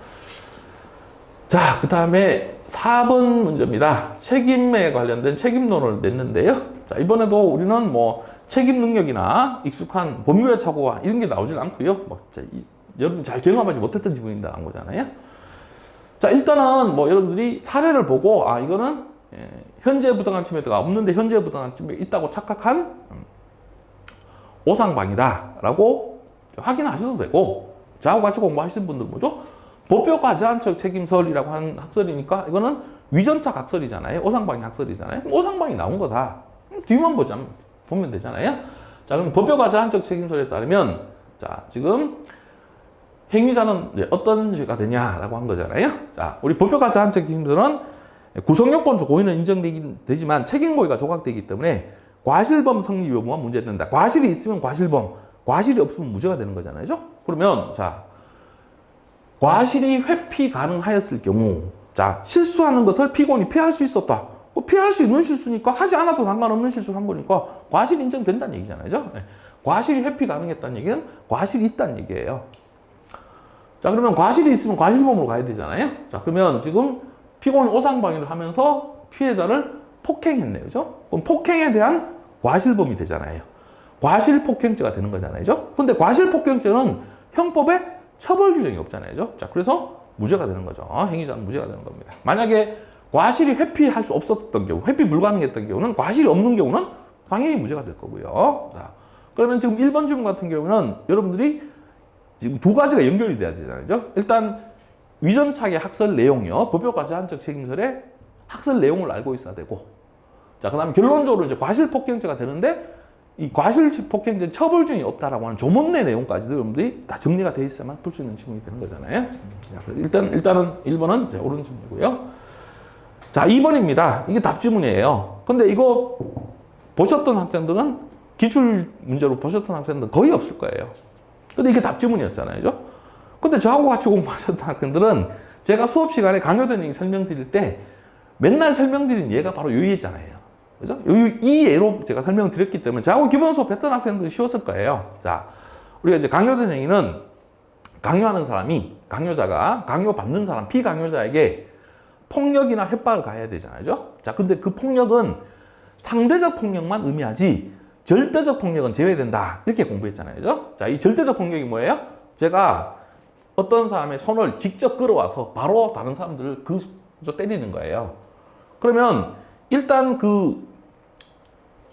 자, 그 다음에 4번 문제입니다. 책임에 관련된 책임론을 냈는데요. 자, 이번에도 우리는 뭐 책임 능력이나 익숙한 법률의 착오와 이런 게 나오질 않고요. 뭐 여러분 잘 경험하지 못했던 지문인데 나온 거잖아요. 자, 일단은 뭐 여러분들이 사례를 보고 이거는 현재 부당한 침해가 없는데 현재 부당한 침해가 있다고 착각한 오상방이다 라고 확인하셔도 되고, 저하고 같이 공부하시는 분들 뭐죠? 법효과 제한적 책임설이라고 하는 학설이니까 이거는 위전착 학설이잖아요. 오상방이 학설이잖아요. 오상방이 나온 거다. 뒤만 보면 되잖아요. 자, 그럼 법효과 제한적 책임설에 따르면, 자, 지금 행위자는 이제 어떤 죄가 되냐라고 한 거잖아요. 자, 우리 법효과 제한적 책임설은 구성요건적 고의는 인정되긴 되지만 책임고의가 조각되기 때문에 과실범 성립 여부가 문제된다. 과실이 있으면 과실범, 과실이 없으면 무죄가 되는 거잖아요. 그러면 자, 과실이 회피 가능하였을 경우, 자, 실수하는 것을 피고인이 피할 수 있었다. 피할 수 있는 실수니까 하지 않아도 상관없는 실수를 한 거니까 과실이 인정된다는 얘기잖아요. 과실이 회피 가능했다는 얘기는 과실이 있다는 얘기예요. 자, 그러면 과실이 있으면 과실범으로 가야 되잖아요. 자, 그러면 지금 피고인 오상방위를 하면서 피해자를 폭행했네요. 그죠? 그럼 폭행에 대한 과실범이 되잖아요. 과실폭행죄가 되는 거잖아요. 근데 과실폭행죄는 형법에 처벌 규정이 없잖아요. 자, 그래서 무죄가 되는 거죠. 행위자는 무죄가 되는 겁니다. 만약에 과실이 회피할 수 없었던 경우, 회피 불가능했던 경우는, 과실이 없는 경우는 당연히 무죄가 될 거고요. 자, 그러면 지금 1번 질문 같은 경우는 여러분들이 지금 두 가지가 연결이 돼야 되잖아요. 일단 위전착의 학설 내용이요. 법효과 제한적 책임설의 학설 내용을 알고 있어야 되고, 자, 그 다음에 결론적으로 이제 과실폭행죄가 되는데, 이 과실폭행죄 처벌준이 없다라고 하는 조문내 내용까지도 여러분들이 다 정리가 돼 있어야만 풀 수 있는 질문이 되는 거잖아요. 자, 일단은 1번은 이제 옳은 질문이고요. 자, 2번입니다. 이게 답지문이에요. 근데 이거 보셨던 학생들은, 기출 문제로 보셨던 학생들은 거의 없을 거예요. 근데 이게 답지문이었잖아요. 근데 저하고 같이 공부하셨던 학생들은 제가 수업 시간에 강요된 얘기 설명드릴 때 맨날 설명드린 예가 바로 이 예잖아요. 그죠? 이 예로 제가 설명드렸기 때문에 저하고 기본 수업 했던 학생들이 쉬웠을 거예요. 자, 우리가 이제 강요된 행위는 강요하는 사람이, 강요자가 강요받는 사람, 피강요자에게 폭력이나 협박을 가해야 되잖아요. 자, 근데 그 폭력은 상대적 폭력만 의미하지 절대적 폭력은 제외된다. 이렇게 공부했잖아요. 자, 이 절대적 폭력이 뭐예요? 제가 어떤 사람의 손을 직접 끌어와서 바로 다른 사람들을 때리는 거예요. 그러면 일단 그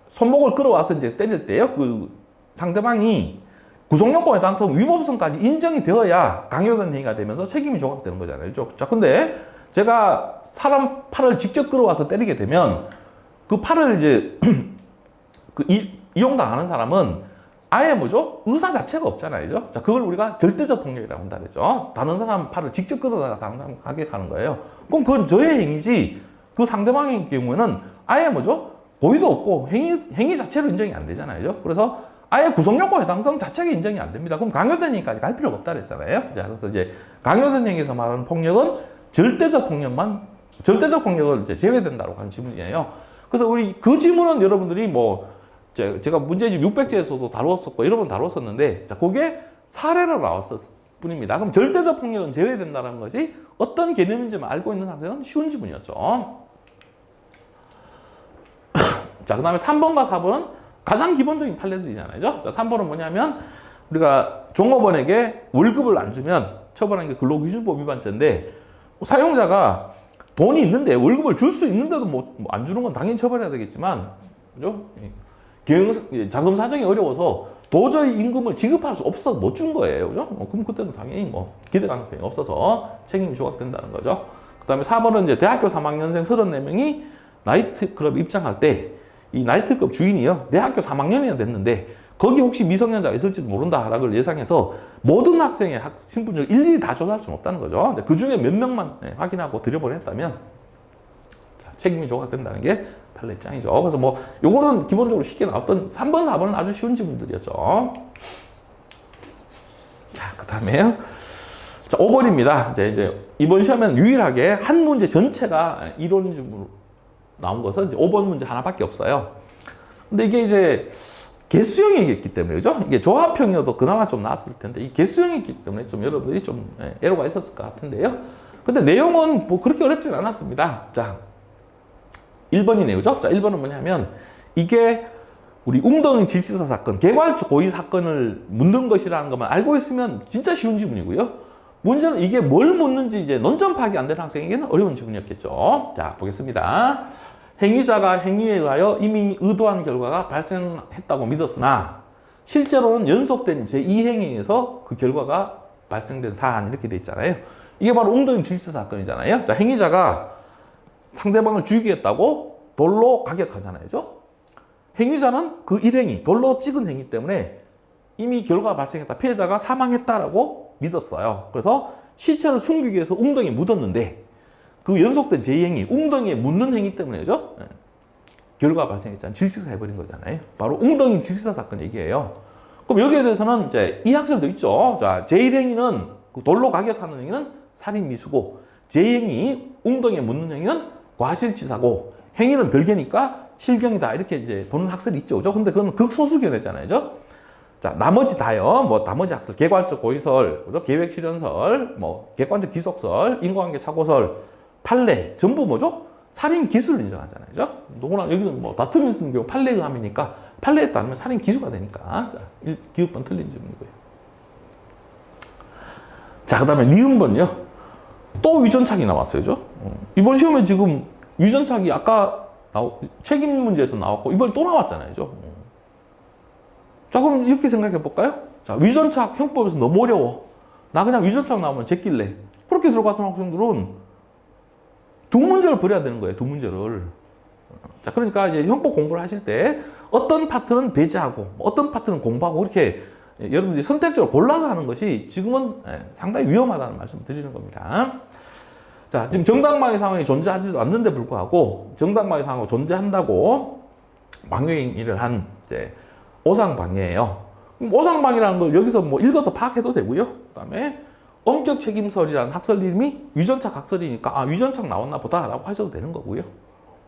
손목을 끌어와서 이제 때릴 때요, 그 상대방이 구속요건의 당성, 위법성까지 인정이 되어야 강요된 행위가 되면서 책임이 조각되는 거잖아요. 자, 근데 제가 사람 팔을 직접 끌어와서 때리게 되면 그 팔을 이제 이용당하는 사람은 아예 뭐죠? 의사 자체가 없잖아요. 자, 그걸 우리가 절대적 폭력이라고 한다 그랬죠. 다른 사람 팔을 직접 끌어다가 다른 사람 가격하는 거예요. 그럼 그건 저의 행위지, 그 상대방의 경우에는 아예 뭐죠? 고의도 없고 행위 자체로 인정이 안 되잖아요. 그래서 아예 구속요건 해당성 자체가 인정이 안 됩니다. 그럼 강요된 행위까지 갈 필요가 없다 그랬잖아요. 자, 그래서 이제 강요된 행위에서 말하는 폭력은 절대적 폭력을 이제 제외된다고 하는 지문이에요. 그래서 우리 그 지문은 여러분들이 뭐 제가 문제집 600제에서도 다루었었고 여러 번 다루었었는데, 자, 그게 사례로 나왔을 뿐입니다. 그럼 절대적 폭력은 제외된다는 것이 어떤 개념인지만 알고 있는 학생은 쉬운 지문이었죠. 자, 그 다음에 3번과 4번은 가장 기본적인 판례들이잖아요. 자, 3번은 뭐냐면 우리가 종업원에게 월급을 안 주면 처벌하는 게 근로기준법 위반죄인데, 사용자가 돈이 있는데 월급을 줄 수 있는데도 뭐 안 주는 건 당연히 처벌해야 되겠지만, 그죠? 자금 사정이 어려워서 도저히 임금을 지급할 수 없어서 못 준 거예요. 그죠? 그럼 그때는 당연히 뭐 기대 가능성이 없어서 책임이 조각된다는 거죠. 그 다음에 4번은 이제 대학교 3학년생 34명이 나이트클럽 입장할 때 이 나이트클럽 주인이요, 대학교 3학년이나 됐는데 거기 혹시 미성년자가 있을지도 모른다라고 예상해서 모든 학생의 신분을 일일이 다 조사할 수는 없다는 거죠. 그 중에 몇 명만 확인하고 들여보냈다면 책임이 조각된다는 게 판례 입장이죠. 그래서 뭐 요거는 기본적으로 쉽게 나왔던 3번, 4번은 아주 쉬운 지문들이었죠. 자, 그 다음에요. 자, 5번입니다. 이제 이번 시험에는 유일하게 한 문제 전체가 이론적으로 나온 것은 이제 5번 문제 하나밖에 없어요. 근데 이게 이제 개수형이기 때문에, 그죠? 이게 조합형이어도 그나마 좀 나았을 텐데, 이 개수형이기 때문에 좀 여러분들이 좀 애로가 있었을 것 같은데요. 근데 내용은 뭐 그렇게 어렵진 않았습니다. 자, 1번이네요. 그죠? 자, 1번은 뭐냐면, 이게 우리 웅덩이 질치사 사건, 개괄적 고의 사건을 묻는 것이라는 것만 알고 있으면 진짜 쉬운 지문이고요. 문제는 이게 뭘 묻는지 이제 논점 파악이 안 되는 학생에게는 어려운 지문이었겠죠. 자, 보겠습니다. 행위자가 행위에 의하여 이미 의도한 결과가 발생했다고 믿었으나 실제로는 연속된 제2행위에서 그 결과가 발생된 사안 이렇게 돼 있잖아요. 이게 바로 웅덩이 질서 사건이잖아요. 자, 행위자가 상대방을 죽이겠다고 돌로 가격하잖아요. 행위자는 그 일행이 돌로 찍은 행위 때문에 이미 결과가 발생했다. 피해자가 사망했다라고 믿었어요. 그래서 시체를 숨기기 위해서 웅덩이에 묻었는데 그 연속된 제2행위, 웅덩이에 묻는 행위 때문에죠. 결과가 발생했잖아요. 질식사 해버린 거잖아요. 바로 웅덩이 질식사 사건 얘기예요. 그럼 여기에 대해서는 이제 이 학설도 있죠. 자, 제1행위는 그 돌로 가격하는 행위는 살인 미수고 제2행위, 웅덩이에 묻는 행위는 과실치사고 행위는 별개니까 실경이다. 이렇게 이제 보는 학설이 있죠. 근데 그건 극소수 견해잖아요. 자, 나머지 다요. 뭐 나머지 학설, 개괄적 고의설, 계획실현설, 뭐 객관적 기속설, 인과관계 착오설, 판례 전부 뭐죠? 살인 기술을 인정하잖아요. 누구나 여기는 뭐 다툼이 있는 경우 판례 의함이니까 판례에 따르면 살인 기수가 되니까. 자, 기업번 틀린 질문이고요. 자, 그다음에 니은번요. 또 위전착이 나왔어요. 이번 시험에 지금 위전착이 아까 책임 문제에서 나왔고 이번에 또 나왔잖아요. 자, 그럼 이렇게 생각해 볼까요? 자, 위전착 형법에서 너무 어려워. 나 그냥 위전착 나오면 제낄래. 그렇게 들어갔던 학생들은 두 문제를 버려야 되는 거예요. 두 문제를. 자, 그러니까 이제 형법 공부를 하실 때 어떤 파트는 배제하고 어떤 파트는 공부하고 이렇게 여러분들이 선택적으로 골라서 하는 것이 지금은 상당히 위험하다는 말씀을 드리는 겁니다. 자, 지금 정당방위 상황이 존재하지도 않는데 불구하고 정당방위 상황이 존재한다고 방위행위를 한 이제 오상방위예요. 그럼 오상방위라는 걸 여기서 뭐 읽어서 파악해도 되고요. 그다음에 엄격 책임설이라는 학설 이름이 위전착 학설이니까 아, 위전착 나왔나 보다라고 하셔도 되는 거고요.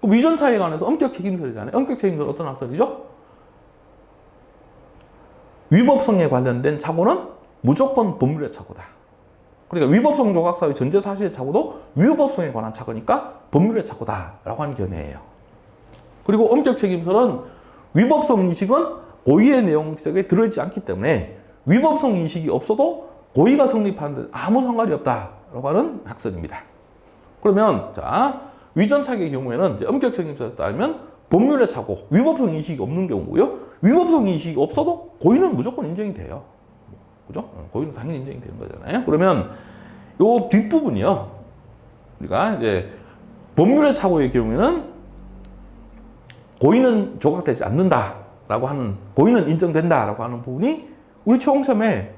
그럼 위전착에 관해서 엄격 책임설이잖아요. 엄격 책임설 어떤 학설이죠? 위법성에 관련된 착오는 무조건 법률의 착오다. 그러니까 위법성 조각사의 전제 사실의 착오도 위법성에 관한 착오니까 법률의 착오다라고 하는 견해예요. 그리고 엄격 책임설은 위법성 인식은 고의의 내용 지적에 들어있지 않기 때문에 위법성 인식이 없어도 고의가 성립하는데 아무 상관이 없다라고 하는 학설입니다. 그러면 자, 위전착의 경우에는 이제 엄격 책임설에 따르면 법률의 착오, 위법성 인식이 없는 경우고요. 위법성 인식이 없어도 고의는 무조건 인정이 돼요. 그죠? 고의는 당연히 인정이 되는 거잖아요. 그러면 요 뒷부분이요. 우리가 이제 법률의 착오의 경우에는 고의는 조각되지 않는다라고 하는, 고의는 인정된다라고 하는 부분이 우리 최홍시험에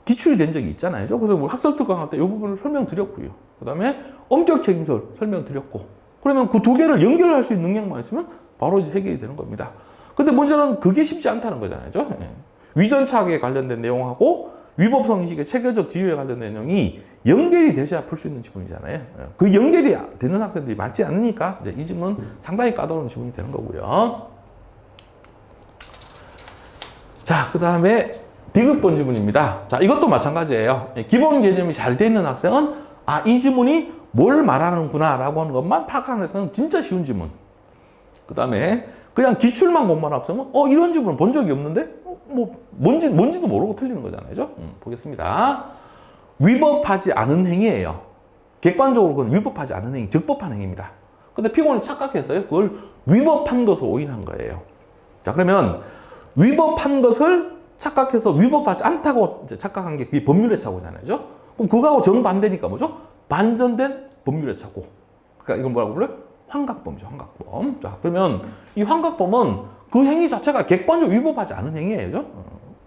기출이 된 적이 있잖아요. 그래서 학설 특강할 때 이 부분을 설명드렸고요. 그 다음에 엄격 책임설 설명드렸고, 그러면 그 두 개를 연결할 수 있는 능력만 있으면 바로 이제 해결이 되는 겁니다. 근데 문제는 그게 쉽지 않다는 거잖아요. 위전착에 관련된 내용하고 위법성 인식의 체계적 지위에 관련된 내용이 연결이 되셔야 풀 수 있는 지문이잖아요. 그 연결이 되는 학생들이 많지 않으니까 이제 이 지문은 상당히 까다로운 지문이 되는 거고요. 자, 그 다음에 디귿번 지문입니다. 자, 이것도 마찬가지예요. 기본 개념이 잘 돼 있는 학생은 아, 이 지문이 뭘 말하는구나 라고 하는 것만 파악하는 학생은 진짜 쉬운 지문. 그 다음에 그냥 기출만 공부하는 학생은 이런 지문은 본 적이 없는데 뭔지도 모르고 틀리는 거잖아요. 보겠습니다. 위법하지 않은 행위예요. 객관적으로 그건 위법하지 않은 행위, 적법한 행위입니다. 근데 피고인이 착각했어요. 그걸 위법한 것으로 오인한 거예요. 자, 그러면 위법한 것을 착각해서 위법하지 않다고 이제 착각한 게 그게 법률의 착오잖아요. 그럼 그거하고 정반대니까 뭐죠? 반전된 법률의 착오. 그러니까 이건 뭐라고 불러요? 환각범이죠, 환각범. 자, 그러면 이 환각범은 그 행위 자체가 객관적으로 위법하지 않은 행위예요.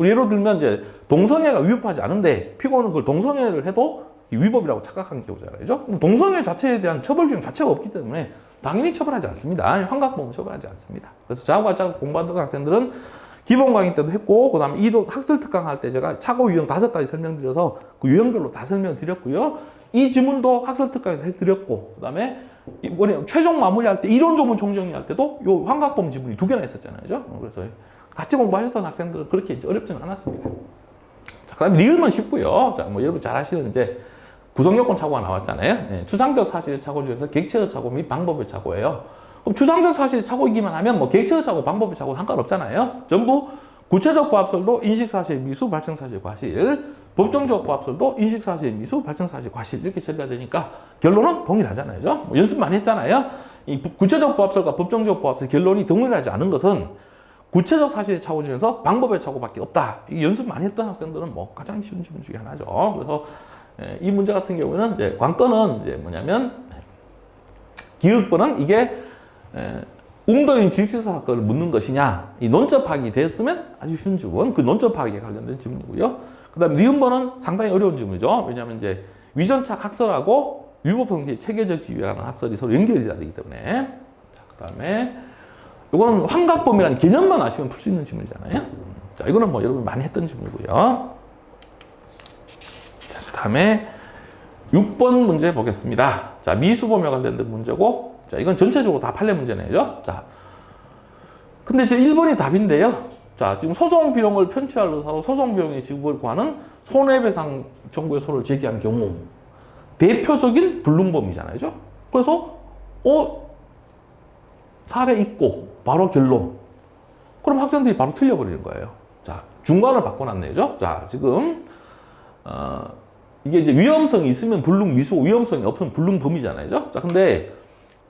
예를 들면 이제 동성애가 위법하지 않은데 피고는 그걸 동성애를 해도 위법이라고 착각한 경우잖아요. 동성애 자체에 대한 처벌 규정 자체가 없기 때문에 당연히 처벌하지 않습니다. 환각범은 처벌하지 않습니다. 그래서 저하고 같이 공부하던 학생들은 기본 강의 때도 했고, 그 다음에 이도 학술 특강 할 때 제가 착오 유형 5가지 설명드려서 그 유형별로 다 설명드렸고요. 이 지문도 학술 특강에서 해드렸고, 그 다음에 이번에 최종 마무리할 때 이론 조문 총정리할 때도 요 환각범 지문이 2개나 있었잖아요. 그래서 같이 공부하셨던 학생들은 그렇게 이제 어렵지는 않았습니다. 자, 그 다음에 리을만 쉽고요. 자, 뭐 여러분 잘 아시는 이제 구성요건 착오가 나왔잖아요. 추상적 사실 착오 중에서 객체적 착오 및 방법의 착오예요. 그럼 추상적 사실 착오이기만 하면 뭐 객체적 착오, 방법의 착오 상관없잖아요. 전부 구체적 부합설도 인식사실 미수, 발생사실 과실, 법정적 부합설도 인식사실 미수, 발생사실 과실 이렇게 처리가 되니까 결론은 동일하잖아요. 뭐 연습 많이 했잖아요. 이 구체적 부합설과 법정적 부합설 결론이 동일하지 않은 것은 구체적 사실의 착오 중에서 방법의 착오밖에 없다. 이 연습 많이 했던 학생들은 뭐 가장 쉬운 질문 중에 하나죠. 그래서 이 문제 같은 경우는 이제 관건은 이제 뭐냐면 기억번은 이게 웅덩이 질식사 사건을 묻는 것이냐, 이 논적 파악이 됐으면 아주 쉬운 질문, 그 논적 파악에 관련된 질문이고요. 그 다음에 니은번은 상당히 어려운 질문이죠. 왜냐하면 이제 위전착 학설하고 위법형식 체계적 지위라는 학설이 서로 연결이 돼야 되기 때문에. 자, 그 다음에 이거는 환각범위라는 개념만 아시면 풀 수 있는 질문이잖아요. 자, 이거는 뭐 여러분 많이 했던 질문이고요. 자, 그 다음에 6번 문제 보겠습니다. 자, 미수범위와 관련된 문제고, 자, 이건 전체적으로 다 판례 문제네요. 자, 근데 이제 1번이 답인데요. 자, 지금 소송 비용을 편취할 의사로 소송 비용의 지급을 구하는 손해배상 청구의 소를 제기한 경우 대표적인 불능범이잖아요. 그래서 사례 있고 바로 결론. 그럼 학생들이 바로 틀려버리는 거예요. 자, 중간을 바꿔놨네요. 자, 지금 이게 이제 위험성이 있으면 불능미수, 위험성이 없으면 불능범이잖아요. 자, 근데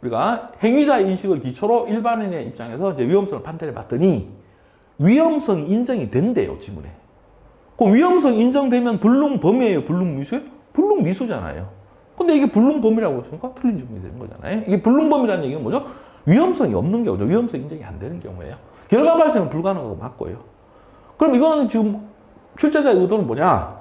우리가 행위자 인식을 기초로 일반인의 입장에서 이제 위험성을 판단해 봤더니 위험성이 인정이 된대요, 지문에. 그 위험성이 인정되면 불능범이에요, 불능미수예요? 불능미수잖아요. 근데 이게 불능범이라고 했으니까 틀린 질문이 되는 거잖아요. 이게 불능범이라는 얘기는 뭐죠? 위험성이 없는 경우죠. 위험성 인정이 안 되는 경우예요. 결과 발생은 불가능하고 맞고요. 그럼 이거는 지금 출제자의 의도는 뭐냐?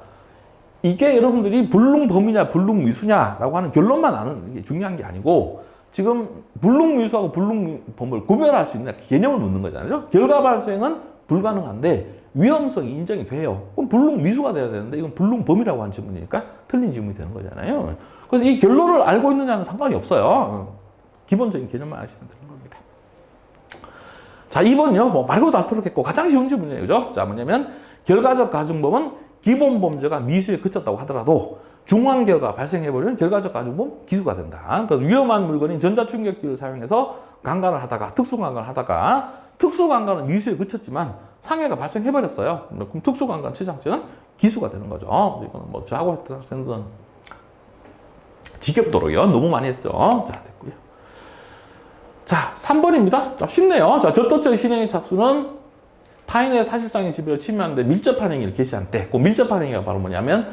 이게 여러분들이 불능범이냐 불능미수냐라고 하는 결론만 아는 게 중요한 게 아니고 지금 불능미수하고 불능범을 구별할 수 있는 개념을 묻는 거잖아요. 결과 발생은 불가능한데 위험성이 인정이 돼요. 그럼 불능미수가 돼야 되는데 이건 불능범이라고 하는 질문이니까 틀린 질문이 되는 거잖아요. 그래서 이 결론을 알고 있느냐는 상관이 없어요. 기본적인 개념만 아시면 되는 겁니다. 자, 2번요. 뭐 말고도 앓도록 했고 가장 쉬운 질문이에요. 그죠? 자, 뭐냐면 결과적 가중범은 기본 범죄가 미수에 그쳤다고 하더라도 중환 결과 발생해버리면 결과적 가중범 기수가 된다. 그러니까 위험한 물건인 전자충격기를 사용해서 강간을 하다가 특수강간을 하다가 특수강간은 미수에 그쳤지만 상해가 발생해버렸어요. 그럼 특수강간 치상죄는 기수가 되는 거죠. 이거는 뭐 저하고 했던 학생들은 지겹도록요. 너무 많이 했죠. 자, 됐고요. 자, 3번입니다. 자, 쉽네요. 자, 절도적 실행의 착수는 타인의 사실상의 지배를 침해하는데 밀접한 행위를 개시한 때, 그 밀접한 행위가 바로 뭐냐면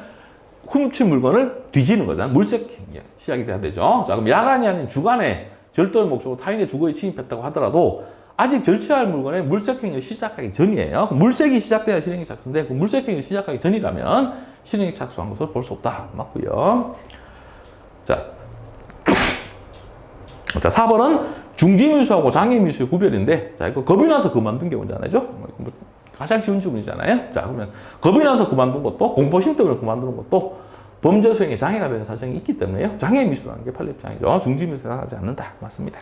훔친 물건을 뒤지는 거잖아요. 물색 행위가 시작이 돼야 되죠. 자, 그럼 야간이 아닌 주간에 절도의 목적으로 타인의 주거에 침입했다고 하더라도 아직 절취할 물건의 물색 행위를 시작하기 전이에요. 물색이 시작돼야 실행이 착수인데 그 물색 행위를 시작하기 전이라면 실행이 착수한 것을 볼 수 없다. 맞고요. 자, 4번은 중지미수하고 장애미수의 구별인데, 자, 이거 겁이 나서 그만둔 경우잖아요. 뭐 가장 쉬운 질문이잖아요. 자, 그러면 겁이 나서 그만둔 것도, 공포심 때문에 그만두는 것도 범죄 수행에 장애가 되는 사정이 있기 때문에요. 장애미수라는 게 판례 입장이죠. 중지미수에 하지 않는다. 맞습니다.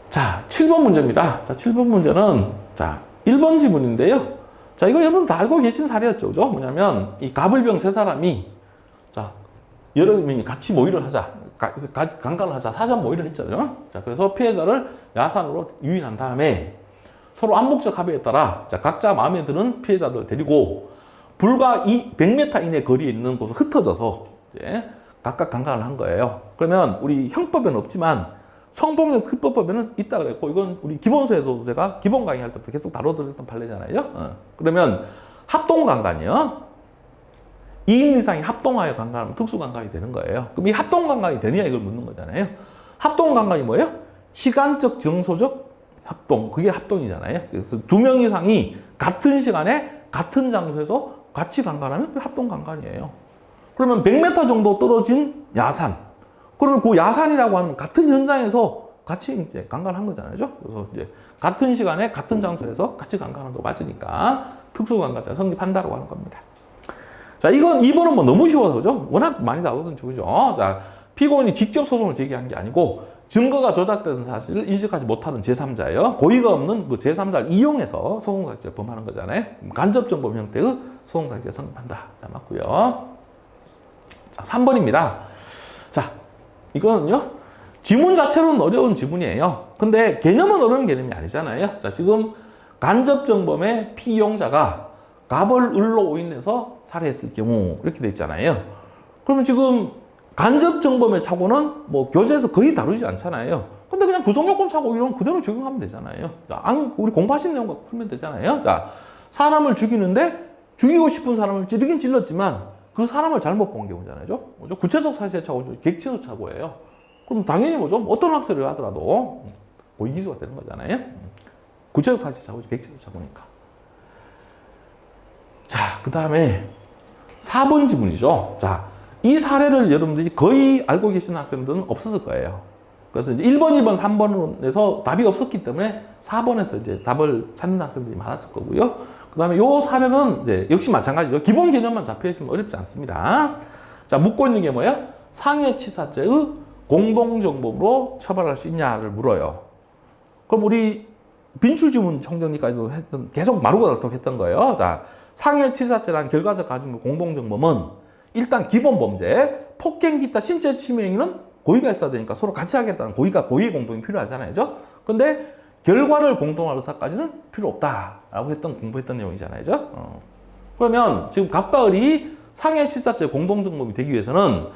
자, 7번 문제입니다. 자, 7번 문제는, 자, 1번 지문인데요. 자, 이거 여러분 다 알고 계신 사례였죠. 그죠? 뭐냐면, 이 가불병 세 사람이, 자, 여러 명이 같이 모의를 하자. 강간을 하자. 사전 모의를 했잖아요. 자, 그래서 피해자를 야산으로 유인한 다음에 서로 암묵적 합의에 따라 자, 각자 마음에 드는 피해자들을 데리고 불과 100m 이내 거리에 있는 곳을 흩어져서 이제 각각 강간을 한 거예요. 그러면 우리 형법에는 없지만 성폭력 특별법에는 있다 그랬고 이건 우리 기본서에도 제가 기본 강의할 때부터 계속 다뤄드렸던 판례잖아요. 그러면 합동강간이요. 2인 이상이 합동하여 강간하면 특수강간이 되는 거예요. 그럼 이 합동강간이 되느냐 이걸 묻는 거잖아요. 합동강간이 뭐예요? 시간적, 정서적 합동. 그게 합동이잖아요. 그래서 2명 이상이 같은 시간에 같은 장소에서 같이 강간하면 그게 합동강간이에요. 그러면 100m 정도 떨어진 야산. 그러면 그 야산이라고 하는 같은 현장에서 같이 이제 강간한 거잖아요. 그래서 이제 같은 시간에 같은 장소에서 같이 강간한 거 맞으니까 특수강간죄가 성립한다고 하는 겁니다. 자, 이건 2번은 뭐 너무 쉬워서, 그죠? 워낙 많이 나오던 쪽이죠. 자, 피고인이 직접 소송을 제기한 게 아니고, 증거가 조작된 사실을 인식하지 못하는 제3자예요. 고의가 없는 그 제3자를 이용해서 소송사기죄를 범하는 거잖아요. 간접정범 형태의 소송사기죄 성립한다. 자, 맞고요. 자, 3번입니다. 자, 이거는요, 지문 자체로는 어려운 지문이에요. 근데 개념은 어려운 개념이 아니잖아요. 자, 지금 간접정범의 피이용자가 갑을 을로 오인해서 살해했을 경우 이렇게 돼 있잖아요. 그러면 지금 간접정범의 착오는 뭐 교재에서 거의 다루지 않잖아요. 근데 그냥 구성요건 착오 이런 그대로 적용하면 되잖아요. 자, 우리 공부하신 내용 갖고 풀면 되잖아요. 자, 사람을 죽이는데 죽이고 싶은 사람을 찌르긴 찔렀지만 그 사람을 잘못 본 경우잖아요. 뭐죠? 구체적 사실의 착오죠. 객체적 착오예요. 그럼 당연히 뭐죠? 어떤 학설을 하더라도 고의기소가 되는 거잖아요. 구체적 사실의 착오죠. 객체적 착오니까. 자, 그 다음에 4번 지문이죠. 자, 이 사례를 여러분들이 거의 알고 계시는 학생들은 없었을 거예요. 그래서 이제 1번, 2번, 3번에서 답이 없었기 때문에 4번에서 이제 답을 찾는 학생들이 많았을 거고요. 그 다음에 요 사례는 이제 역시 마찬가지죠. 기본 개념만 잡혀 있으면 어렵지 않습니다. 자, 묻고 있는 게 뭐예요? 상해치사죄의 공동정범으로 처벌할 수 있냐를 물어요. 그럼 우리 빈출지문 청정리까지도 했던, 계속 마루가 닳도록 했던 거예요. 자, 상해치사죄란 결과적 가중 공동정범은 일단 기본 범죄, 폭행 기타 신체 침해 행위는 고의가 있어야 되니까 서로 같이 하겠다는 고의의 공동이 필요하잖아요. 그죠? 근데 결과를 공동할 의사까지는 필요 없다라고 공부했던 내용이잖아요. 그죠? 그러면 지금 갑과 을이 상해치사죄 공동정범이 되기 위해서는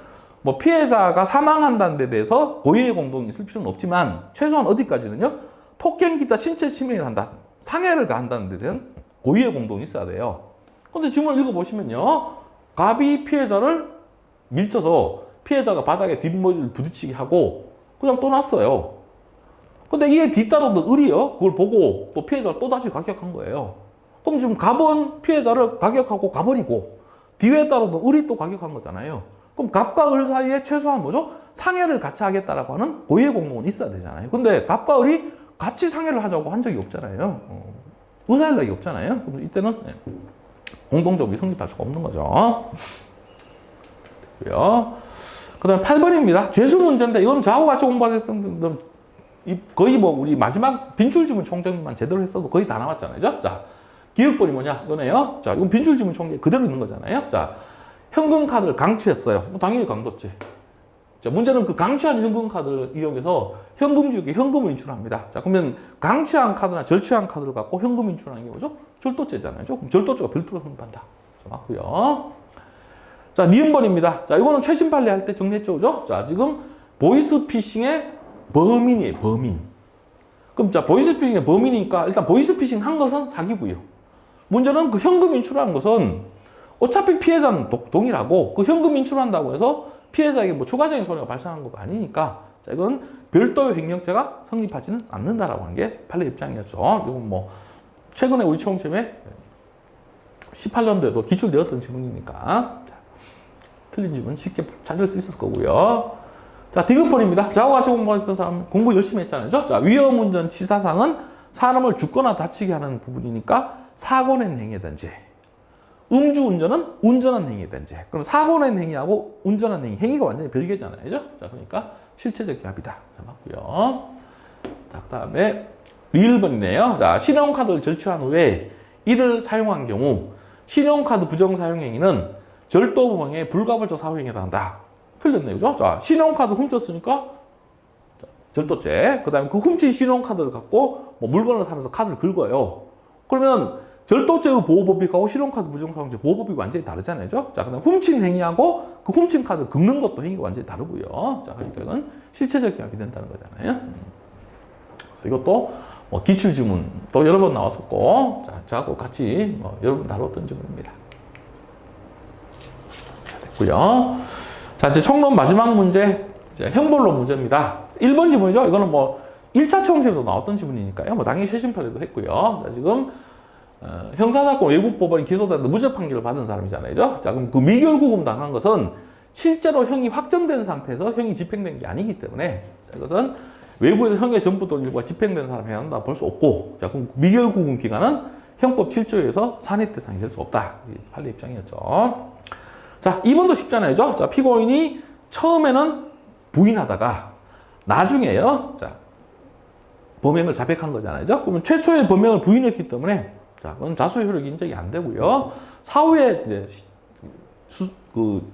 뭐 피해자가 사망한다는 데 대해서 고의의 공동이 있을 필요는 없지만 최소한 어디까지는요? 폭행 기타 신체 침해를 한다. 상해를 가한다는 데 대한 고의의 공동이 있어야 돼요. 근데 지문을 읽어보시면요. 갑이 피해자를 밀쳐서 피해자가 바닥에 뒷머리를 부딪히게 하고 그냥 떠났어요. 근데 이에 뒤따르던 을이요. 그걸 보고 또 피해자를 또다시 가격한 거예요. 그럼 지금 갑은 피해자를 가격하고 가버리고 뒤에 따르던 을이 또 가격한 거잖아요. 그럼 갑과 을 사이에 최소한 뭐죠? 상해를 같이 하겠다라고 하는 고의의 공동은 있어야 되잖아요. 근데 갑과 을이 같이 상해를 하자고 한 적이 없잖아요. 의사일락이 없잖아요. 그럼 이때는 공동정범이 성립할 수가 없는 거죠. 그 다음 8번입니다. 죄수 문제인데 이건 저하고 같이 공부하는 학생들 거의 뭐 우리 마지막 빈출지문 총정리만 제대로 했어도 거의 다 나왔잖아요. 자, 기억본이 뭐냐? 이거네요. 자, 이건 빈출지문 총정리 그대로 있는 거잖아요. 자, 현금카드를 강취했어요. 뭐 당연히 강도죄. 자, 문제는 그 강취한 현금카드를 이용해서 현금주에게 현금을 인출합니다. 자, 그러면 강취한 카드나 절취한 카드를 갖고 현금 인출하는 게 뭐죠? 절도죄잖아요. 그럼 절도죄가 별도로 성립한다. 맞고요. 자, 니은번입니다. 자, 이거는 최신 판례할 때 정리했죠, 그죠? 자, 지금 보이스피싱의 범인이에요, 범인. 그럼 자, 보이스피싱의 범인이니까 일단 보이스피싱 한 것은 사기고요. 문제는 그 현금 인출하는 것은 어차피 피해자는 동일하고 그 현금 인출한다고 해서 피해자에게 뭐 추가적인 손해가 발생한 것도 아니니까 자, 이건 별도의 횡령죄가 성립하지는 않는다라고 하는 게 판례 입장이었죠. 이건 뭐 최근에 우리 채용시험에 18년도에도 기출되었던 지문이니까 자, 틀린 지문 쉽게 찾을 수 있을 거고요. 자, 디귿번입니다. 저하고 같이 공부했던 사람 공부 열심히 했잖아요. 자, 위험운전 치사상은 사람을 죽거나 다치게 하는 부분이니까 사고낸 행위에 대한 죄. 음주운전은 운전한 행위에 대한 죄. 그럼 사고낸 행위하고 운전한 행위가 완전히 별개잖아요. 그죠? 자, 그러니까 실체적 기합이다. 자, 맞고요. 자, 그 다음에 리을번이네요. 자, 신용카드를 절취한 후에 이를 사용한 경우 신용카드 부정 사용 행위는 절도범행의 불가벌적 사후행위에 해당한다. 틀렸네요. 그죠? 자, 신용카드 훔쳤으니까 절도죄. 그 다음에 그 훔친 신용카드를 갖고 뭐 물건을 사면서 카드를 긁어요. 그러면 절도죄의 보호법익하고 신용카드 부정사용죄 보호법익이 완전히 다르잖아요. 그죠? 자, 그 다음 훔친 행위하고 그 훔친 카드를 긁는 것도 행위가 완전히 다르고요. 자, 그러니까 이건 실체적 기합이 된다는 거잖아요. 그래서 이것도 뭐 기출지문 또 여러 번 나왔었고, 자, 저하고 같이 뭐 여러 번 다뤘던 지문입니다. 자, 됐고요. 자, 이제 총론 마지막 문제, 이제 형벌론 문제입니다. 1번 지문이죠. 이거는 뭐 1차 채용시험에도 나왔던 지문이니까요. 뭐 당연히 최신 판례도 했고요. 자, 지금 형사사건 외국법원이 기소돼서 무죄 판결을 받은 사람이잖아요. 자, 그럼 그 미결구금 당한 것은 실제로 형이 확정된 상태에서 형이 집행된 게 아니기 때문에 자, 이것은 외부에서 형의 전부돈 일부가 집행된 사람이 해야 한다 볼 수 없고, 자, 그럼 미결구금 기간은 형법 7조에서 산입 대상이 될 수 없다. 판례 입장이었죠. 자, 2번도 쉽잖아요. 자, 피고인이 처음에는 부인하다가 나중에요. 자, 범행을 자백한 거잖아요. 그러면 최초의 범행을 부인했기 때문에 자, 그건 자수 효력 인정이 안 되고요. 사후에 이제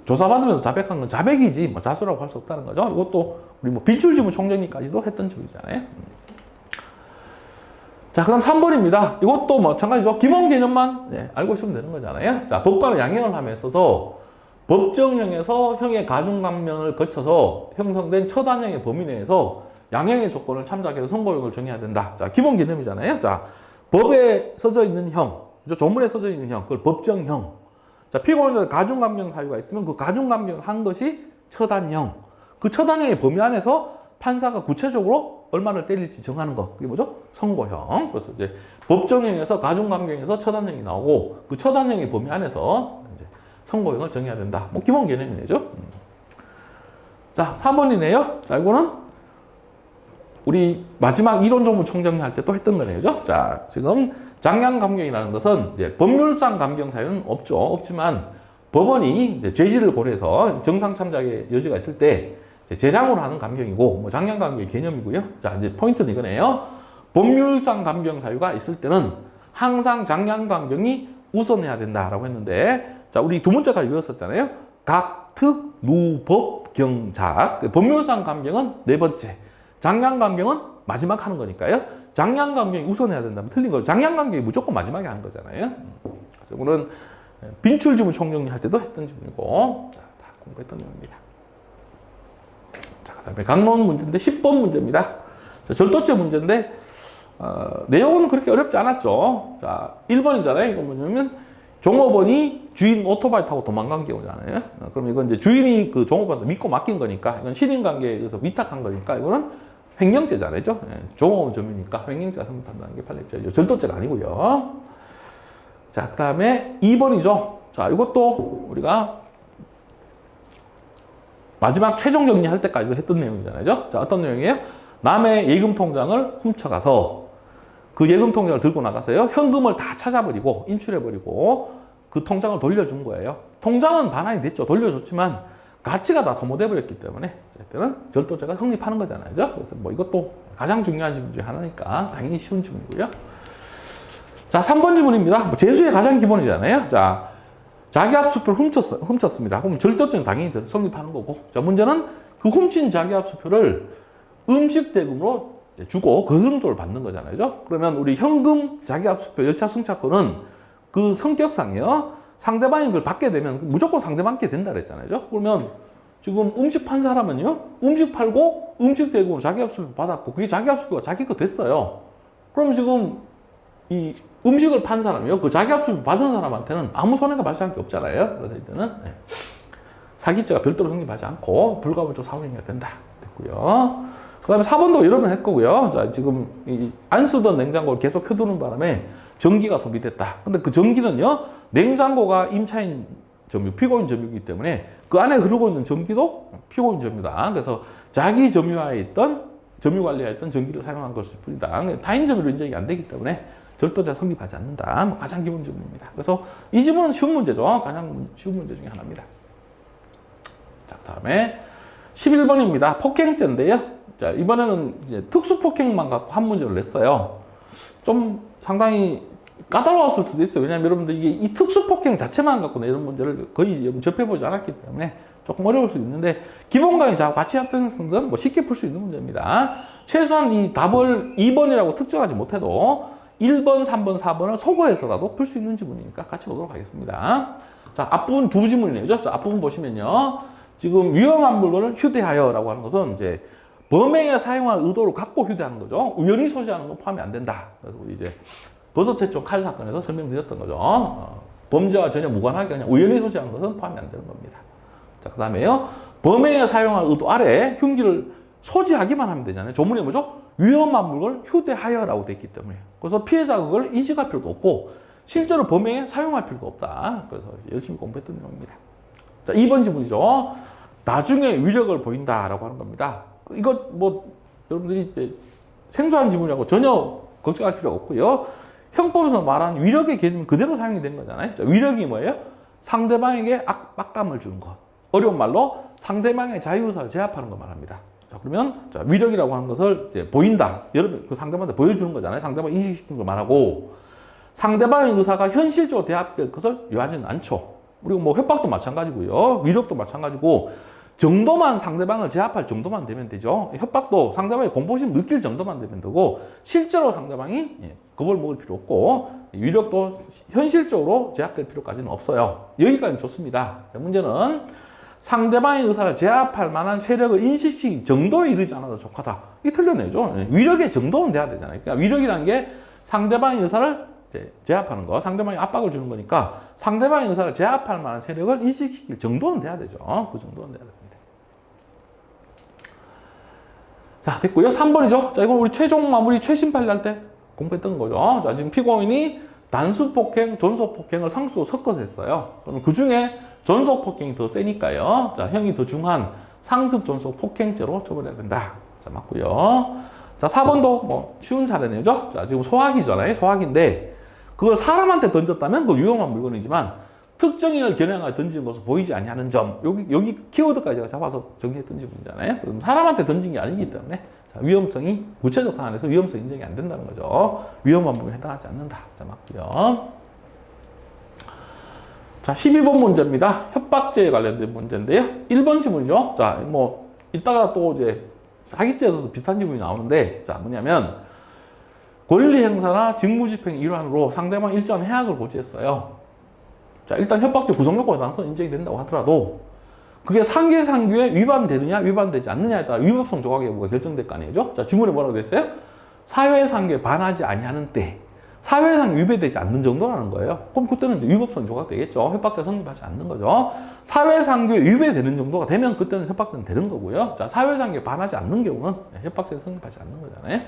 조사받으면서 자백한 건 자백이지 뭐 자수라고 할 수 없다는 거죠. 이것도 우리 뭐 빈출지문 총정리까지도 했던 적이잖아요. 자, 그다음 3번입니다. 이것도 마찬가지죠. 기본 개념만 알고 있으면 되는 거잖아요. 자, 법관은 양형을 함에 있어서 법정형에서 형의 가중감면을 거쳐서 형성된 처단형의 범위 내에서 양형의 조건을 참작해서 선고형을 정해야 된다. 자, 기본 개념이잖아요. 자, 법에 써져 있는 형, 조문에 써져 있는 형, 그걸 법정형. 자, 피고인의 가중감경 사유가 있으면 그 가중감경을 한 것이 처단형. 그 처단형의 범위 안에서 판사가 구체적으로 얼마를 때릴지 정하는 것. 그게 뭐죠? 선고형. 그래서 이제 법정형에서 가중감경에서 처단형이 나오고 그 처단형의 범위 안에서 이제 선고형을 정해야 된다. 뭐 기본 개념이죠. 자, 4번이네요. 자, 이거는 우리 마지막 이론 조문 총정리할 때 또 했던 거네요. 자, 지금 장량감경이라는 것은 이제 법률상 감경 사유는 없지만 법원이 이제 죄질을 고려해서 정상 참작의 여지가 있을 때 재량으로 하는 감경이고, 뭐 장량감경의 개념이고요. 자, 이제 포인트는 이거네요. 법률상 감경 사유가 있을 때는 항상 장량감경이 우선해야 된다라고 했는데, 자, 우리 두 문제까지 외웠었잖아요. 각, 특, 루, 법, 경, 작. 법률상 감경은 네 번째. 장량감경은 마지막 하는 거니까요. 장량감경이 우선해야 된다면 틀린 거죠. 장량감경이 무조건 마지막에 하는 거잖아요. 그래서 이거는 빈출지문 총정리할 때도 했던 지문이고, 자, 다 공부했던 내용입니다. 자, 그 다음에 강론 문제인데 10번 문제입니다. 자, 절도죄 문제인데 내용은 그렇게 어렵지 않았죠. 자, 1번이잖아요. 이건 뭐냐면 종업원이 주인 오토바이 타고 도망간 경우잖아요. 그럼 이건 이제 주인이 그 종업원을 믿고 맡긴 거니까, 이건 신인관계에 의해서 위탁한 거니까 이거는 횡령죄잖아요. 종업원 점유니까 횡령죄가 성립한다는 게 판례죄죠. 절도죄가 아니고요. 자, 그 다음에 2번이죠. 자, 이것도 우리가 마지막 최종 정리할 때까지 했던 내용이잖아요. 자, 어떤 내용이에요? 남의 예금 통장을 훔쳐가서 그 예금 통장을 들고 나가서요, 현금을 다 찾아버리고 인출해버리고 그 통장을 돌려준 거예요. 통장은 반환이 됐죠. 돌려줬지만 가치가 다 소모돼 버렸기 때문에 이때는 절도죄가 성립하는 거잖아요. 그래서 뭐 이것도 가장 중요한 지문 중에 하나니까 당연히 쉬운 지문이고요. 자, 3번 지문입니다. 재수의 가장 기본이잖아요. 자, 자기압수표를 훔쳤습니다. 그럼 절도죄는 당연히 성립하는 거고, 자, 문제는 그 훔친 자기압수표를 음식 대금으로 주고 거스름돈을 받는 거잖아요. 그러면 우리 현금 자기압수표 열차 승차권은 그 성격상이요, 상대방이 그걸 받게 되면 무조건 상대방께 된다 그랬잖아요. 그러면 지금 음식 판 사람은요, 음식 팔고 음식 대금으로 자기압수표 받았고 그게 자기압수표가 자기 거 됐어요. 그럼 지금 이 음식을 판 사람이요, 그 자기압수표 받은 사람한테는 아무 손해가 발생할 게 없잖아요. 그래서 이때는 사기죄가 별도로 성립하지 않고 불가불적 사후행위가 된다 됐고요. 그 다음에 4번도 이러면 했고요. 자, 지금 안 쓰던 냉장고를 계속 켜두는 바람에 전기가 소비됐다. 근데 그 전기는요, 냉장고가 임차인 점유, 피고인 점유이기 때문에 그 안에 흐르고 있는 전기도 피고인 점유다. 그래서 자기 점유하에 있던, 점유 관리하에 있던 전기를 사용한 것일 뿐이다. 타인 점유로 인정이 안 되기 때문에 절도죄가 성립하지 않는다. 뭐 가장 기본 지문입니다. 그래서 이 지문은 쉬운 문제죠. 가장 쉬운 문제 중에 하나입니다. 자, 다음에 11번입니다. 폭행죄인데요. 자, 이번에는 이제 특수폭행만 갖고 한 문제를 냈어요. 좀 상당히 까다로웠을 수도 있어요. 왜냐하면 여러분들 이게 이 특수폭행 자체만 갖고 내는 문제를 거의 접해보지 않았기 때문에 조금 어려울 수 있는데, 기본 강의자와 같이 학생들은 뭐 쉽게 풀 수 있는 문제입니다. 최소한 이 답을 2번이라고 특정하지 못해도 1번, 3번, 4번을 소거해서라도 풀 수 있는 지문이니까 같이 보도록 하겠습니다. 자, 앞부분 두 지문이네요. 자, 앞부분 보시면요, 지금 위험한 물건을 휴대하여라고 하는 것은 이제 범행에 사용할 의도를 갖고 휴대하는 거죠. 우연히 소지하는 건 포함이 안 된다. 그래서 우리 이제 버섯채쪽 칼 사건에서 설명드렸던 거죠. 범죄와 전혀 무관하게 그냥 우연히 소지하는 것은 포함이 안 되는 겁니다. 자, 그 다음에요, 범행에 사용할 의도 아래 흉기를 소지하기만 하면 되잖아요. 조문이 뭐죠? 위험한 물건을 휴대하여라고 돼 있기 때문에. 그래서 피해자가 그걸 인식할 필요도 없고 실제로 범행에 사용할 필요도 없다. 그래서 열심히 공부했던 내용입니다. 자, 2번 지문이죠. 나중에 위력을 보인다라고 하는 겁니다. 이거 뭐 여러분들이 이제 생소한 지문이라고 전혀 걱정할 필요가 없고요. 형법에서 말하는 위력의 개념 그대로 사용이 되는 거잖아요. 자, 위력이 뭐예요? 상대방에게 압박감을 주는 것. 어려운 말로 상대방의 자유의사를 제압하는 것 말합니다. 자, 그러면 자, 위력이라고 하는 것을 이제 보인다. 여러분 그 상대방한테 보여주는 거잖아요. 상대방 인식시키는 걸 말하고, 상대방의 의사가 현실적으로 대합될 것을 요하지는 않죠. 그리고 뭐 협박도 마찬가지고요. 위력도 마찬가지고, 정도만 상대방을 제압할 정도만 되면 되죠. 협박도 상대방이 공포심 느낄 정도만 되면 되고 실제로 상대방이 겁을 먹을 필요 없고 위력도 현실적으로 제압될 필요까지는 없어요. 여기까지는 좋습니다. 문제는 상대방의 의사를 제압할 만한 세력을 인식시킨 정도에 이르지 않아도 족하다. 이게 틀려내죠. 위력의 정도는 돼야 되잖아요. 그러니까 위력이라는 게 상대방의 의사를 제압하는 거, 상대방이 압박을 주는 거니까 상대방의 의사를 제압할 만한 세력을 인식시킬 정도는 돼야 되죠. 그 정도는 돼야 됩니다. 자, 됐고요. 3번이죠. 자, 이건 우리 최종 마무리 최신 판례할 때 공부했던 거죠. 자, 지금 피고인이 단수 폭행, 존속 폭행을 상수로 섞어서 했어요. 그럼 그 중에 존속 폭행이 더 세니까요. 자, 형이 더 중한 상습 존속 폭행죄로 처벌해야 된다. 자, 맞고요. 자, 4번도 뭐 쉬운 사례네요. 자, 지금 소화기잖아요. 소화기인데 그걸 사람한테 던졌다면 그건 위험한 물건이지만 특정인을 겨냥하여 던진 것으로 보이지 아니하는 점. 여기 키워드까지 제가 잡아서 정리했던 지문이잖아요. 그럼 사람한테 던진 게 아니기 때문에 자, 위험성이 구체적 사안에서 위험성 인정이 안 된다는 거죠. 위험한 부분에 해당하지 않는다. 자, 맞고요. 자, 12번 문제입니다. 협박죄에 관련된 문제인데요. 1번 지문이죠. 자, 뭐 이따가 또 이제 사기죄에서도 비슷한 지문이 나오는데 자, 뭐냐면 권리 행사나 직무 집행 일환으로 상대방 일정한 해악을 고지했어요. 자, 일단 협박죄 구성요건에 따라서 인정이 된다고 하더라도 그게 상계상규에 위반되느냐 위반되지 않느냐에 따라 위법성 조각 여부가 결정될 거 아니죠. 자, 지문에 뭐라고 돼 있어요? 사회상규에 반하지 아니하는 때 사회상 위배되지 않는 정도라는 거예요. 그럼 그때는 위법성 조각 되겠죠. 협박죄 성립하지 않는 거죠. 사회상규에 위배되는 정도가 되면 그때는 협박죄는 되는 거고요. 자, 사회상규에 반하지 않는 경우는 협박죄 성립하지 않는 거잖아요.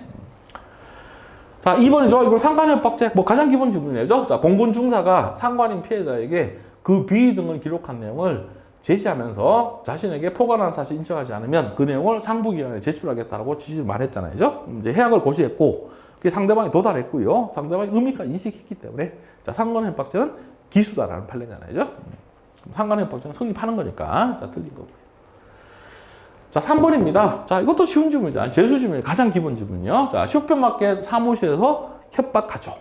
자, 2번이죠. 이거 상관협박죄. 뭐 가장 기본 지문이죠. 자, 공군 중사가 상관인 피해자에게 그 비위 등을 기록한 내용을 제시하면서 자신에게 포괄한 사실 인정하지 않으면 그 내용을 상부기관에 제출하겠다라고 지시를 말했잖아요. 이제 해악을 고시했고 그게 상대방이 도달했고요. 상대방이 의미까지 인식했기 때문에 자, 상관협박죄는 기수다라는 판례잖아요. 상관협박죄는 성립하는 거니까 자, 틀린 거고요. 자, 3번입니다. 자, 이것도 쉬운 지문이잖아요. 재수 지문이 가장 기본 지문이요. 자, 슈퍼마켓 사무실에서 협박하죠.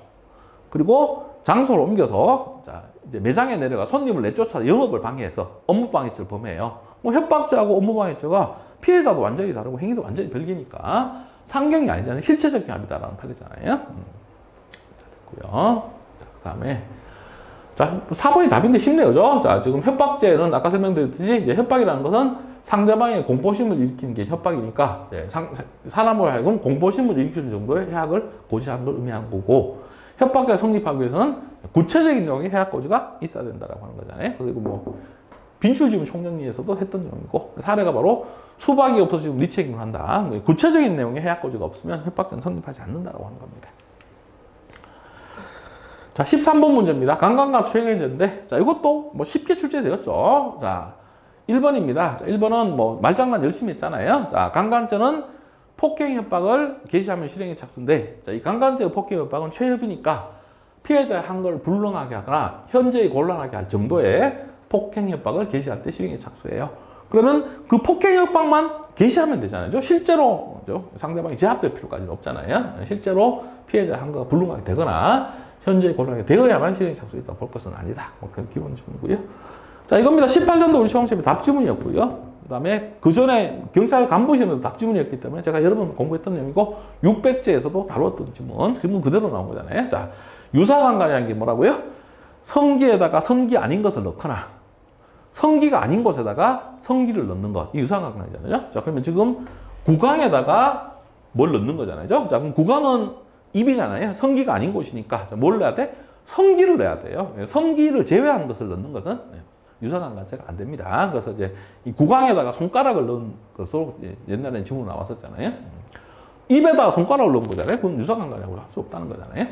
그리고 장소를 옮겨서 자, 이제 매장에 내려가 손님을 내쫓아 영업을 방해해서 업무 방해죄를 범해요. 뭐 협박죄하고 업무 방해죄가 피해자도 완전히 다르고 행위도 완전히 별개니까 상경이 아니잖아요. 실체적 합의다라는 판례잖아요. 자, 됐고요. 자, 그다음에 자, 4번이 답인데 쉽네요. 그죠? 자, 지금 협박죄는 아까 설명드렸듯이 이제 협박이라는 것은 상대방의 공포심을 일으키는 게 협박이니까 사람을 하여금 공포심을 일으키는 정도의 해악을 고지하는 걸 의미하는 거고 협박죄 성립하기 위해서는 구체적인 내용의 해악 고지가 있어야 된다라고 하는 거잖아요. 그래서 이거 뭐 빈출지문 총정리에서도 했던 내용이고 사례가 바로 수박이 없어지면 네 책임을 한다. 구체적인 내용의 해악 고지가 없으면 협박죄는 성립하지 않는다라고 하는 겁니다. 자, 13번 문제입니다. 강간과추행해죄인데 자, 이것도 뭐 쉽게 출제되었죠. 자, 1번입니다. 자, 1번은 뭐 말장난 열심히 했잖아요. 자, 강간죄는 폭행 협박을 개시하면 실행에 착수인데 자, 이 강간죄의 폭행 협박은 최협이니까 피해자의 한 걸 불능하게 하거나 현재에 곤란하게 할 정도의 폭행 협박을 개시할 때 실행에 착수해요. 그러면 그 폭행 협박만 개시하면 되잖아요. 실제로 상대방이 제압될 필요까지는 없잖아요. 실제로 피해자의 한 거가 불능하게 되거나 현재에 곤란하게 되어야만 실행에 착수했다고 볼 것은 아니다. 뭐 그런 기본 지문이고요. 자, 이겁니다. 18년도 우리 시험시험에 답지문이었고요. 그 다음에 그 전에 경찰 간부 시험에도 답지문이었기 때문에 제가 여러 번 공부했던 내용이고 600제에서도 다루었던 지문 그대로 나온 거잖아요. 자, 유사강간이라는 게 뭐라고요? 성기에다가 성기 아닌 것을 넣거나 성기가 아닌 곳에다가 성기를 넣는 것. 이 유사강간이잖아요. 자, 그러면 지금 구강에다가 뭘 넣는 거잖아요. 자, 그럼 구강은 입이잖아요. 성기가 아닌 곳이니까 자, 뭘 넣어야 돼? 성기를 넣어야 돼요. 성기를 제외한 것을 넣는 것은 유사강간죄가 안 됩니다. 그래서 이제 이 구강에다가 손가락을 넣은 것으로 옛날에는 지문 나왔었잖아요. 입에다가 손가락을 넣은 거잖아요. 그건 유사강간이라고 할 수 없다는 거잖아요.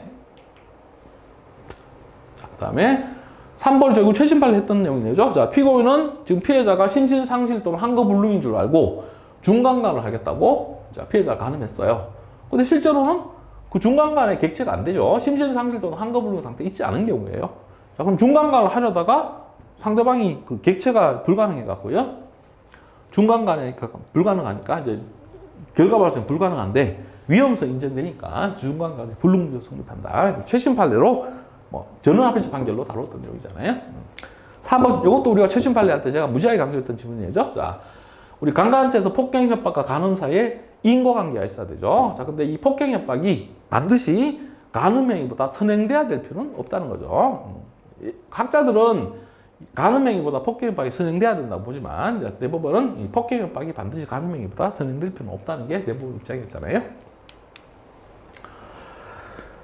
자, 그 다음에 3번 결국 최신 판례 했던 내용이죠. 자, 피고인은 지금 피해자가 심신상실 또는 한거불능인 줄 알고 중간간을 하겠다고 자, 피해자가 간음했어요. 근데 실제로는 그 중간간에 객체가 안 되죠. 심신상실 또는 한거불능 상태 있지 않은 경우에요. 자, 그럼 중간간을 하려다가 상대방이 그 객체가 불가능해 갖고요. 중간간에 불가능하니까 이제 결과 발생 불가능한데 위험성 인정되니까 중간간에 불능죄 성립한다. 최신 판례로 뭐 전원합의체 판결로 다뤘던 내용이잖아요. 4번 이것도 우리가 최신 판례 할 때 제가 무지하게 강조했던 지문이죠. 자, 우리 강간죄에서 폭행 협박과 간음 사이에 인과관계가 있어야 되죠. 자, 근데 이 폭행 협박이 반드시 간음 행위보다 선행돼야 될 필요는 없다는 거죠. 학자들은 간음 행위보다 폭행 협박이 선행돼야 된다고 보지만 대법원은 이 폭행 협박이 반드시 간음 행위보다 선행될 필요는 없다는 게 대법원 입장이었잖아요.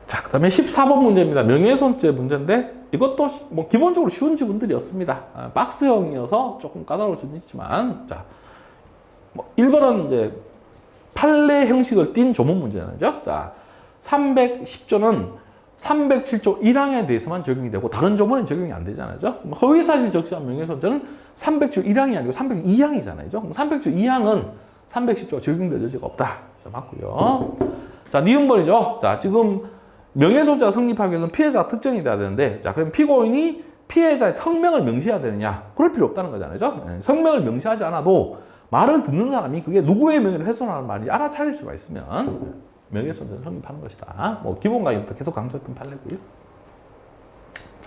자, 그 다음에 14번 문제입니다. 명예훼손죄 문제인데 이것도 뭐 기본적으로 쉬운 지문들이었습니다. 박스형이어서 조금 까다로울 수는 있지만, 자, 뭐 1번은 이제 판례 형식을 띈 조문 문제죠. 자, 310조는 307조 1항에 대해서만 적용이 되고 다른 조문은 적용이 안 되잖아요. 허위사실 적시한 명예훼손죄는 300조 1항이 아니고 302항이잖아요. 300조 2항은 310조가 적용될 여지가 없다. 자, 맞고요. 자, 니은번이죠. 자, 지금 명예훼손죄가 성립하기 위해서는 피해자가 특정이 돼야 되는데, 자, 그럼 피고인이 피해자의 성명을 명시해야 되느냐? 그럴 필요 없다는 거잖아요. 성명을 명시하지 않아도 말을 듣는 사람이 그게 누구의 명예를 훼손하는 말인지 알아차릴 수가 있으면 명예훼손죄는 성립하는 것이다. 뭐 기본 강의부터 계속 강조했던 판례고요.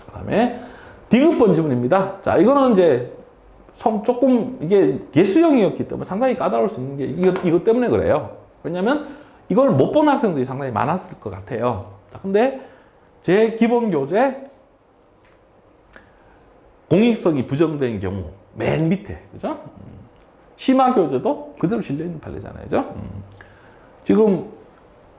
그 다음에 디귿번 지문입니다. 자, 이거는 이제 조금 이게 개수형이었기 때문에 상당히 까다로울 수 있는 게 이것 때문에 그래요. 왜냐면 이걸 못 본 학생들이 상당히 많았을 것 같아요. 자, 근데 제 기본 교재 공익성이 부정된 경우 맨 밑에, 그죠? 심화 교재도 그대로 실려있는 판례잖아요. 지금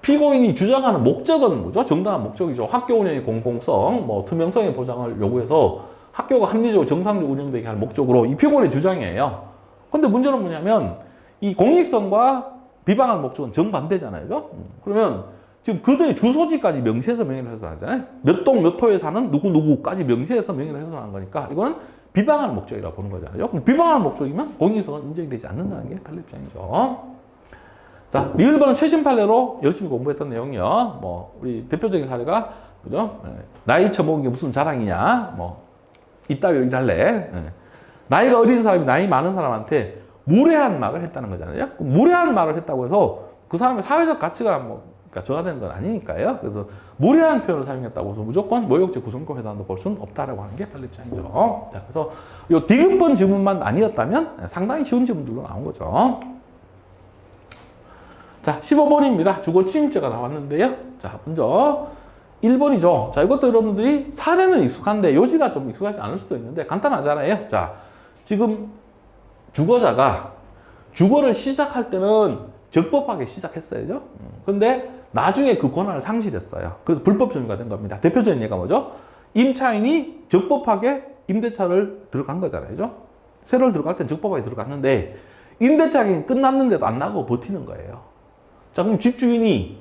피고인이 주장하는 목적은 뭐죠? 정당한 목적이죠. 학교 운영의 공공성, 뭐 투명성의 보장을 요구해서 학교가 합리적으로 정상적으로 운영되게 할 목적으로 이 피고인의 주장이에요. 근데 문제는 뭐냐면 이 공익성과 비방할 목적은 정반대잖아요. 그러면 지금 그들의 주소지까지 명시해서 명예를 훼손하잖아요. 몇 동 몇 호에 사는 누구누구까지 명시해서 명예를 훼손하는 거니까 이거는 비방하는 목적이라고 보는 거잖아요. 그럼 비방하는 목적이면 공익성은 인정이 되지 않는다는 게 판례 입장이죠. 자, 리을번은 최신 판례로 열심히 공부했던 내용이요. 뭐 우리 대표적인 사례가 그죠? 나이 처먹은 게 무슨 자랑이냐? 뭐 이따위로 일할래. 나이가 어린 사람이 나이 많은 사람한테 무례한 말을 했다는 거잖아요. 무례한 말을 했다고 해서 그 사람의 사회적 가치가 그러니까 저하되는 건 아니니까요. 그래서 무례한 표현을 사용했다고 해서 무조건 모욕죄 구성권 해당도 볼 수는 없다라고 하는 게 판례 입장이죠. 자, 그래서 이 디귿번 지문만 아니었다면 상당히 쉬운 지문들로 나온 거죠. 자, 15번입니다. 주거 침입죄가 나왔는데요. 자, 먼저 1번이죠. 자, 이것도 여러분들이 사례는 익숙한데 요지가 좀 익숙하지 않을 수도 있는데 간단하잖아요. 자, 지금 주거자가 주거를 시작할 때는 적법하게 시작했어야죠. 그런데 나중에 그 권한을 상실했어요. 그래서 불법 점유가 된 겁니다. 대표적인 예가 뭐죠? 임차인이 적법하게 임대차를 들어간 거잖아요. 세를 들어갈 땐 적법하게 들어갔는데 임대차 기간이 끝났는데도 안 나가고 버티는 거예요. 자, 그럼 집주인이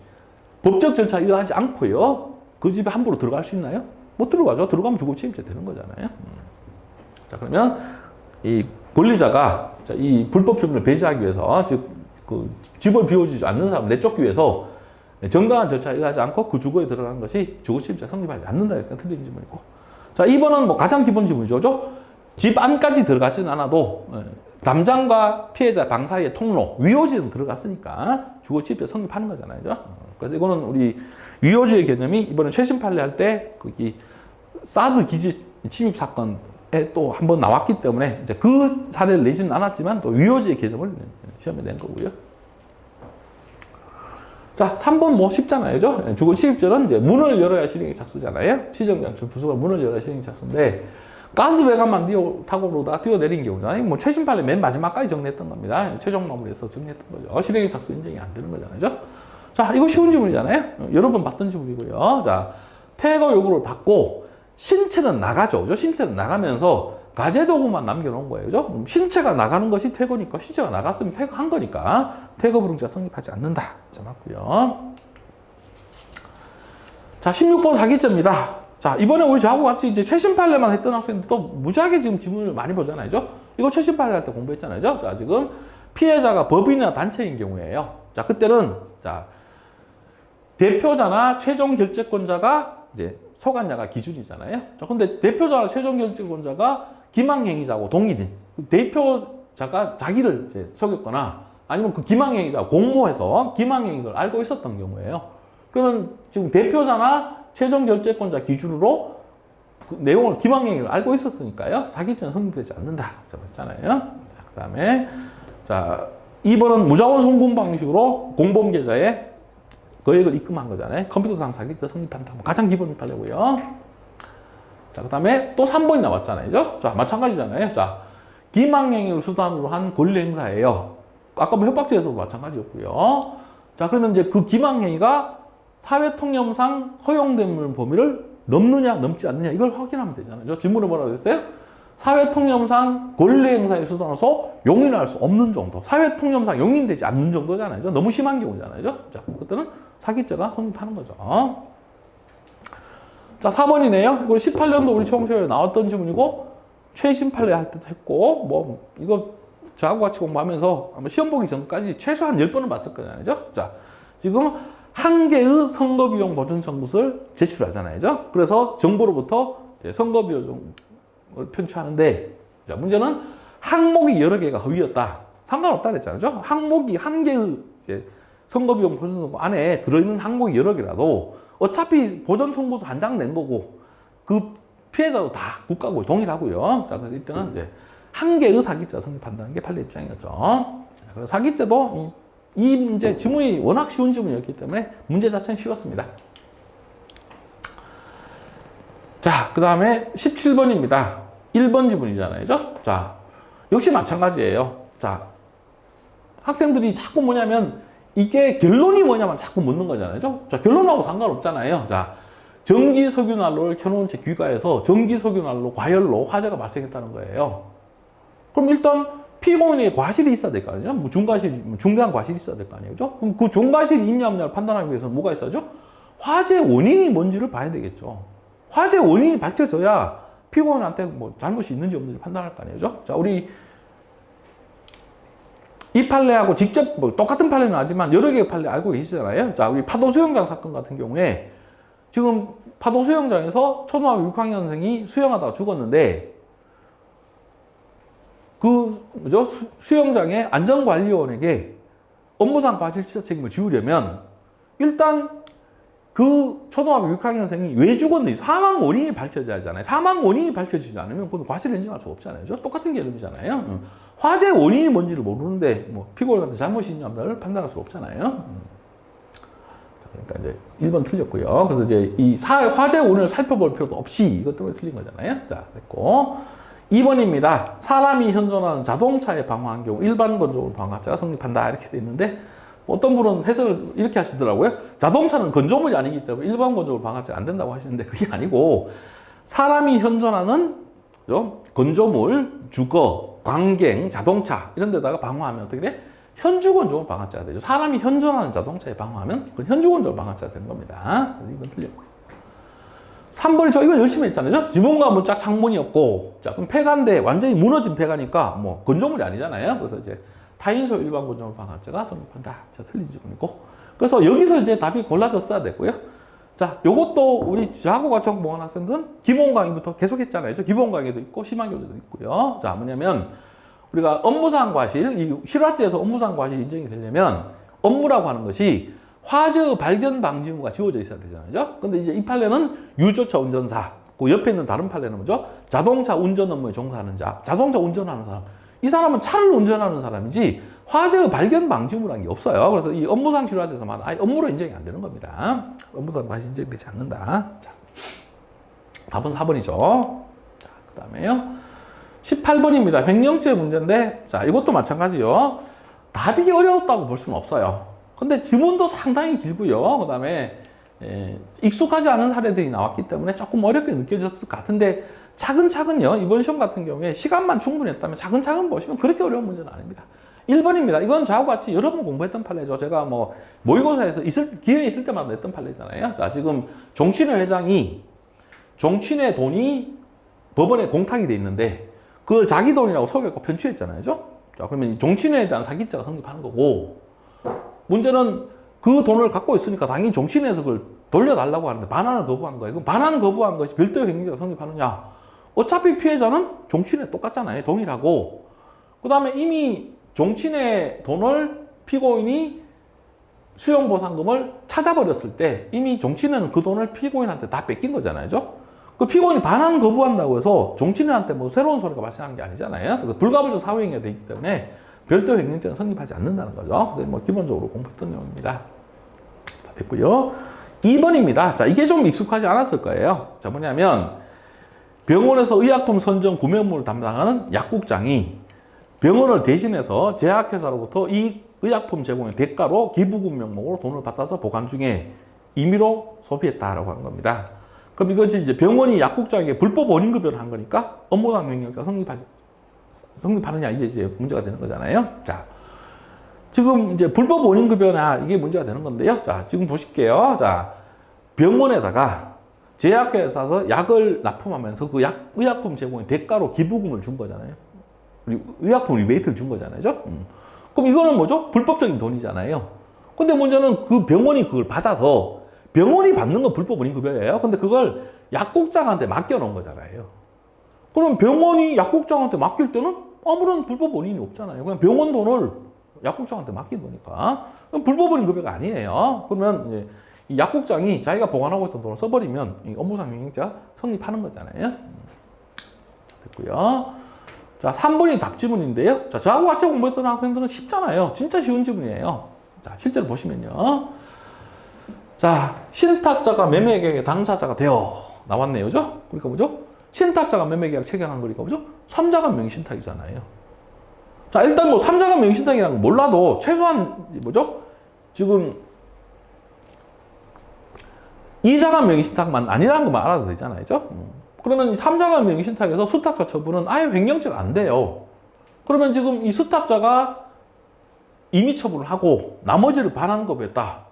법적 절차에 의하지 않고요, 그 집에 함부로 들어갈 수 있나요? 못 들어가죠. 들어가면 주거 침입죄 되는 거잖아요. 자, 그러면 이 권리자가 이 불법 점유를 배제하기 위해서, 즉 그 집을 비워주지 않는 사람 내쫓기 위해서 정당한 절차에 의하지 않고 그 주거에 들어가는 것이 주거 침입죄 성립하지 않는다. 이렇게 틀린 지문이고. 자, 2번은 뭐 가장 기본 지문이죠. 집 안까지 들어가지는 않아도 담장과 피해자 방 사이의 통로, 위호지는 들어갔으니까 주거 침입죄 성립하는 거잖아요. 그래서 이거는 우리 위호지의 개념이 이번에 최신 판례 할 때 거기 사드 기지 침입 사건에 또 한 번 나왔기 때문에 이제 그 사례를 내지는 않았지만 또 위호지의 개념을 시험에 낸 거고요. 자, 3번 뭐 쉽잖아요. 주거 침입죄는 이제 문을 열어야 실행이 착수잖아요. 시정장치 부수가 문을 열어야 실행이 착수인데 가스 배관만 타고 오다가 뛰어내린 경우잖아요. 뭐 최신 판례 맨 마지막까지 정리했던 겁니다. 최종 마무리해서 정리했던 거죠. 실행의 착수 인정이 안 되는 거잖아요. 자, 이거 쉬운 지문이잖아요. 여러 번 봤던 지문이고요. 자, 퇴거 요구를 받고 신체는 나가죠. 그죠? 신체는 나가면서 가재도구만 남겨놓은 거예요. 그죠? 신체가 나가는 것이 퇴거니까 신체가 나갔으면 퇴거한 거니까 퇴거 불응죄가 성립하지 않는다. 자, 맞고요. 자, 16번 사기죄입니다. 자, 이번에 우리 저하고 같이 이제 최신 판례만 했던 학생들도 무지하게 지금 지문을 많이 보잖아요. 이거 최신 판례 할 때 공부했잖아요. 자, 지금 피해자가 법인이나 단체인 경우에요. 자, 그때는 자, 대표자나 최종 결재권자가 이제 소관자가 기준이잖아요. 자, 근데 대표자나 최종 결재권자가 기망행위자고 동일인 대표자가 자기를 이제 속였거나 아니면 그 기망행위자가 공모해서 기망행위를 알고 있었던 경우에요. 그러면 지금 대표자나 최종 결재권자 기준으로 그 내용을 기망행위를 알고 있었으니까요. 사기죄는 성립되지 않는다. 맞잖아요. 그 다음에 자, 2번은 무자원 송금 방식으로 공범 계좌에 거액을 입금한 거잖아요. 컴퓨터상 사기죄 성립한다. 가장 기본 판례고요. 자, 그 다음에 또 3번이 나왔잖아요. 그죠? 자, 마찬가지잖아요. 자, 기망행위를 수단으로 한 권리 행사예요. 아까 뭐 협박죄에서도 마찬가지였고요. 자, 그러면 이제 그 기망행위가 사회통념상 허용된 범위를 넘느냐, 넘지 않느냐, 이걸 확인하면 되잖아요. 질문을 뭐라고 했어요? 사회통념상 권리 행사의 수단으로서 용인할 수 없는 정도. 사회통념상 용인되지 않는 정도잖아요. 너무 심한 경우잖아요. 자, 그때는 사기죄가 성립하는 거죠. 자, 4번이네요. 이걸 18년도 우리 청소년에 나왔던 질문이고, 최신 판례 할 때도 했고, 뭐, 이거 저하고 같이 공부하면서 아마 시험 보기 전까지 최소한 10번은 봤을 거잖아요. 자, 지금 한 개의 선거비용 보전 청구서를 제출하잖아요. 그래서 정부로부터 선거비용을 편취하는데, 자, 문제는 항목이 여러 개가 허위였다. 상관없다 그랬잖아요. 항목이 한 개의 선거비용 보전 청구 안에 들어있는 항목이 여러 개라도 어차피 보전 청구서 한 장 낸 거고, 그 피해자도 다 국가고 동일하고요. 자, 그래서 이때는 이제 한 개의 사기죄가 성립한다는 게 판례 입장이었죠. 그래서 사기죄도 이 문제, 지문이 워낙 쉬운 지문이었기 때문에 문제 자체는 쉬웠습니다. 자, 그 다음에 17번입니다. 1번 지문이잖아요. 자, 역시 마찬가지예요. 자, 학생들이 자꾸 뭐냐면 이게 결론이 뭐냐면 자꾸 묻는 거잖아요. 자, 결론하고 상관없잖아요. 자, 전기석유난로를 켜놓은 채 귀가해서 전기석유난로 과열로 화재가 발생했다는 거예요. 그럼 일단 피고인의 과실이 있어야 될 거 아니에요? 뭐 중과실, 중대한 과실이 있어야 될 거 아니에요? 그럼 그 중과실이 있냐 없냐를 판단하기 위해서는 뭐가 있어야죠? 화재 원인이 뭔지를 봐야 되겠죠. 화재 원인이 밝혀져야 피고인한테 뭐 잘못이 있는지 없는지 판단할 거 아니에요? 자, 우리 이 판례하고 직접 뭐 똑같은 판례는 아니지만 여러 개의 판례 알고 계시잖아요. 자, 우리 파도 수영장 사건 같은 경우에 지금 파도 수영장에서 초등학교 6학년생이 수영하다가 죽었는데 그 뭐죠? 수영장의 안전관리원에게 업무상 과실치사 책임을 지우려면 일단 그 초등학교 6학년생이 왜 죽었는지 사망 원인이 밝혀져야 하잖아요. 사망 원인이 밝혀지지 않으면 그건 과실을 인정할 수 없잖아요. 똑같은 개념이잖아요. 화재 원인이 뭔지를 모르는데 뭐 피고인한테 잘못이 있냐를 판단할 수 없잖아요. 그러니까 이제 1번 틀렸고요. 그래서 이제 이 화재 원인을 살펴볼 필요도 없이 이것 때문에 틀린 거잖아요. 자, 됐고. 2번입니다. 사람이 현존하는 자동차에 방화한 경우 일반 건조물 방화죄가 성립한다. 이렇게 돼 있는데 어떤 분은 해석을 이렇게 하시더라고요. 자동차는 건조물이 아니기 때문에 일반 건조물 방화죄가 안 된다고 하시는데 그게 아니고 사람이 현존하는 건조물, 주거, 광경, 자동차 이런 데다가 방화하면 어떻게 돼? 현주 건조물 방화죄가 되죠. 사람이 현존하는 자동차에 방화하면 그건 현주 건조물 방화죄가 되는 겁니다. 이건 틀렸고요. 3번이 저 이거 열심히 했잖아요. 지붕과 문짝 창문이 없고, 자, 그럼 폐가인데 완전히 무너진 폐가니까 뭐 건조물이 아니잖아요. 그래서 이제 타인소 일반 건조물 방화죄가 성립한다. 자, 틀린 지문이고. 그래서 여기서 이제 답이 골라졌어야 됐고요. 자, 요것도 우리 저하고 같이 공부한 학생들은 기본 강의부터 계속 했잖아요. 기본 강의도 있고 심한 교재도 있고요. 자, 뭐냐면 우리가 업무상 과실, 이 실화죄에서 업무상 과실이 인정이 되려면 업무라고 하는 것이 화재 발견 방지 의무가 지워져 있어야 되잖아요. 근데 이제 이 판례는 유조차 운전사, 그 옆에 있는 다른 판례는 뭐죠? 자동차 운전 업무에 종사하는 자, 자동차 운전하는 사람. 이 사람은 차를 운전하는 사람이지 화재 발견 방지 의무라는 게 없어요. 그래서 이 업무상 실화죄에서만 아예 업무로 인정이 안 되는 겁니다. 업무상 과실 인정되지 않는다. 자, 답은 4번이죠. 자, 그 다음에요. 18번입니다. 횡령죄 문제인데, 자, 이것도 마찬가지요. 답이 어려웠다고 볼 수는 없어요. 근데 지문도 상당히 길고요. 그 다음에 익숙하지 않은 사례들이 나왔기 때문에 조금 어렵게 느껴졌을 것 같은데 차근차근요. 이번 시험 같은 경우에 시간만 충분히 했다면 차근차근 보시면 그렇게 어려운 문제는 아닙니다. 1번입니다. 이건 저하고 같이 여러 번 공부했던 판례죠. 제가 뭐 모의고사에서 기회 있을 때마다 냈던 판례잖아요. 자, 지금 종친회 회장이 종친회 돈이 법원에 공탁이 돼 있는데 그걸 자기 돈이라고 속였고 편취했잖아요. 자, 그러면 이 종친회에 대한 사기죄가 성립하는 거고 문제는 그 돈을 갖고 있으니까 당연히 종친회에서 그걸 돌려달라고 하는데 반환을 거부한 거예요. 그럼 반환을 거부한 것이 별도의 횡령죄가 성립하느냐? 어차피 피해자는 종친회 똑같잖아요. 동일하고. 그 다음에 이미 종친회 돈을 피고인이 수용보상금을 찾아버렸을 때 이미 종친회는 그 돈을 피고인한테 다 뺏긴 거잖아요. 그 피고인이 반환 거부한다고 해서 종친회한테 뭐 새로운 소리가 발생하는 게 아니잖아요. 그래서 불가불적 사후행위가 되기 때문에 별도 횡령죄는 성립하지 않는다는 거죠. 그래서 뭐 기본적으로 공부했던 내용입니다. 자, 됐고요. 2번입니다. 자, 이게 좀 익숙하지 않았을 거예요. 자, 뭐냐면 병원에서 의약품 선정 구매 업무를 담당하는 약국장이 병원을 대신해서 제약회사로부터 이 의약품 제공의 대가로 기부금 명목으로 돈을 받아서 보관 중에 임의로 소비했다라고 한 겁니다. 그럼 이것이 이제 병원이 약국장에게 불법 원인급여를 한 거니까 업무상 횡령죄가 성립하느냐 이게 문제가 되는 거잖아요. 자, 지금 이제 불법 원인급여나 이게 문제가 되는 건데요. 자, 지금 보실게요. 자, 병원에다가 제약회사에서 약을 납품하면서 그 의약품 제공의 대가로 기부금을 준 거잖아요. 의약품 리베이트를 준 거잖아요. 그럼 이거는 뭐죠? 불법적인 돈이잖아요. 근데 문제는 그 병원이 그걸 받아서 병원이 받는 건 불법 원인급여예요. 근데 그걸 약국장한테 맡겨놓은 거잖아요. 그럼 병원이 약국장한테 맡길 때는 아무런 불법 원인이 없잖아요. 그냥 병원 돈을 약국장한테 맡긴 거니까. 불법 원인급여가 아니에요. 그러면 이제 이 약국장이 자기가 보관하고 있던 돈을 써버리면 이 업무상 횡령죄가 성립하는 거잖아요. 됐고요. 자, 3번이 답지문인데요. 자, 저하고 같이 공부했던 학생들은 쉽잖아요. 진짜 쉬운 지문이에요. 자, 실제로 보시면요. 자, 신탁자가 매매계약의 당사자가 되어 나왔네요. 그죠? 그러니까 뭐죠? 신탁자가 매매계약 체결한 거니까 뭐죠? 3자간 명의신탁이잖아요. 자, 일단 뭐 3자간 명의신탁이라는 거 몰라도 최소한 뭐죠? 지금 2자간 명의신탁만 아니라는 것만 알아도 되잖아요. 그죠? 그러면 3자간 명의신탁에서 수탁자 처분은 아예 횡령죄가 안 돼요. 그러면 지금 이 수탁자가 임의 처분을 하고 나머지를 반환급했다.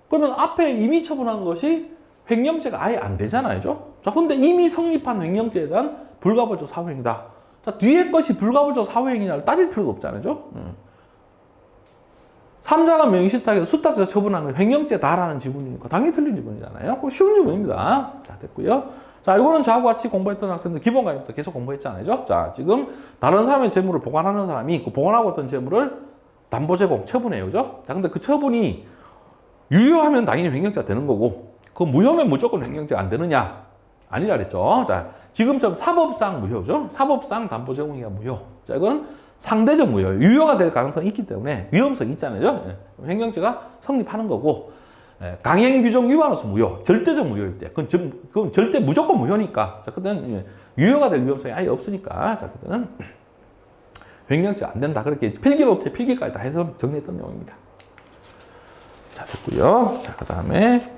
그러면 앞에 임의 처분한 것이 횡령죄가 아예 안 되잖아요. 자, 근데 이미 성립한 횡령죄에 대한 불가벌적 사후행위다. 자, 뒤에 것이 불가벌적 사후행위냐를 따질 필요도 없잖아요. 3자간 명의신탁에서 수탁자 처분한 건 횡령죄다라는 지문이니까 당연히 틀린 지문이잖아요. 쉬운 지문입니다. 자, 됐고요. 자, 이거는 저하고 같이 공부했던 학생들 기본 과정부터 계속 공부했잖아요. 자, 지금 다른 사람의 재물을 보관하는 사람이 그 보관하고 있던 재물을 담보 제공, 처분해요. 그죠? 자, 근데 그 처분이 유효하면 당연히 횡령죄가 되는 거고, 그 무효면 무조건 횡령죄가 안 되느냐? 아니라 그랬죠. 자, 지금처럼 사법상 무효죠. 사법상 담보 제공이 무효. 자, 이거는 상대적 무효예요. 유효가 될 가능성이 있기 때문에 위험성이 있잖아요. 횡령죄가 성립하는 거고, 강행 규정 위반으로서 무효, 절대적 무효일 때, 그건 절대 무조건 무효니까. 자, 그때는 유효가 될 위험성이 아예 없으니까. 자, 그때는 횡령죄 안 된다. 그렇게 필기까지 다 해서 정리했던 내용입니다. 자, 됐고요. 자, 그 다음에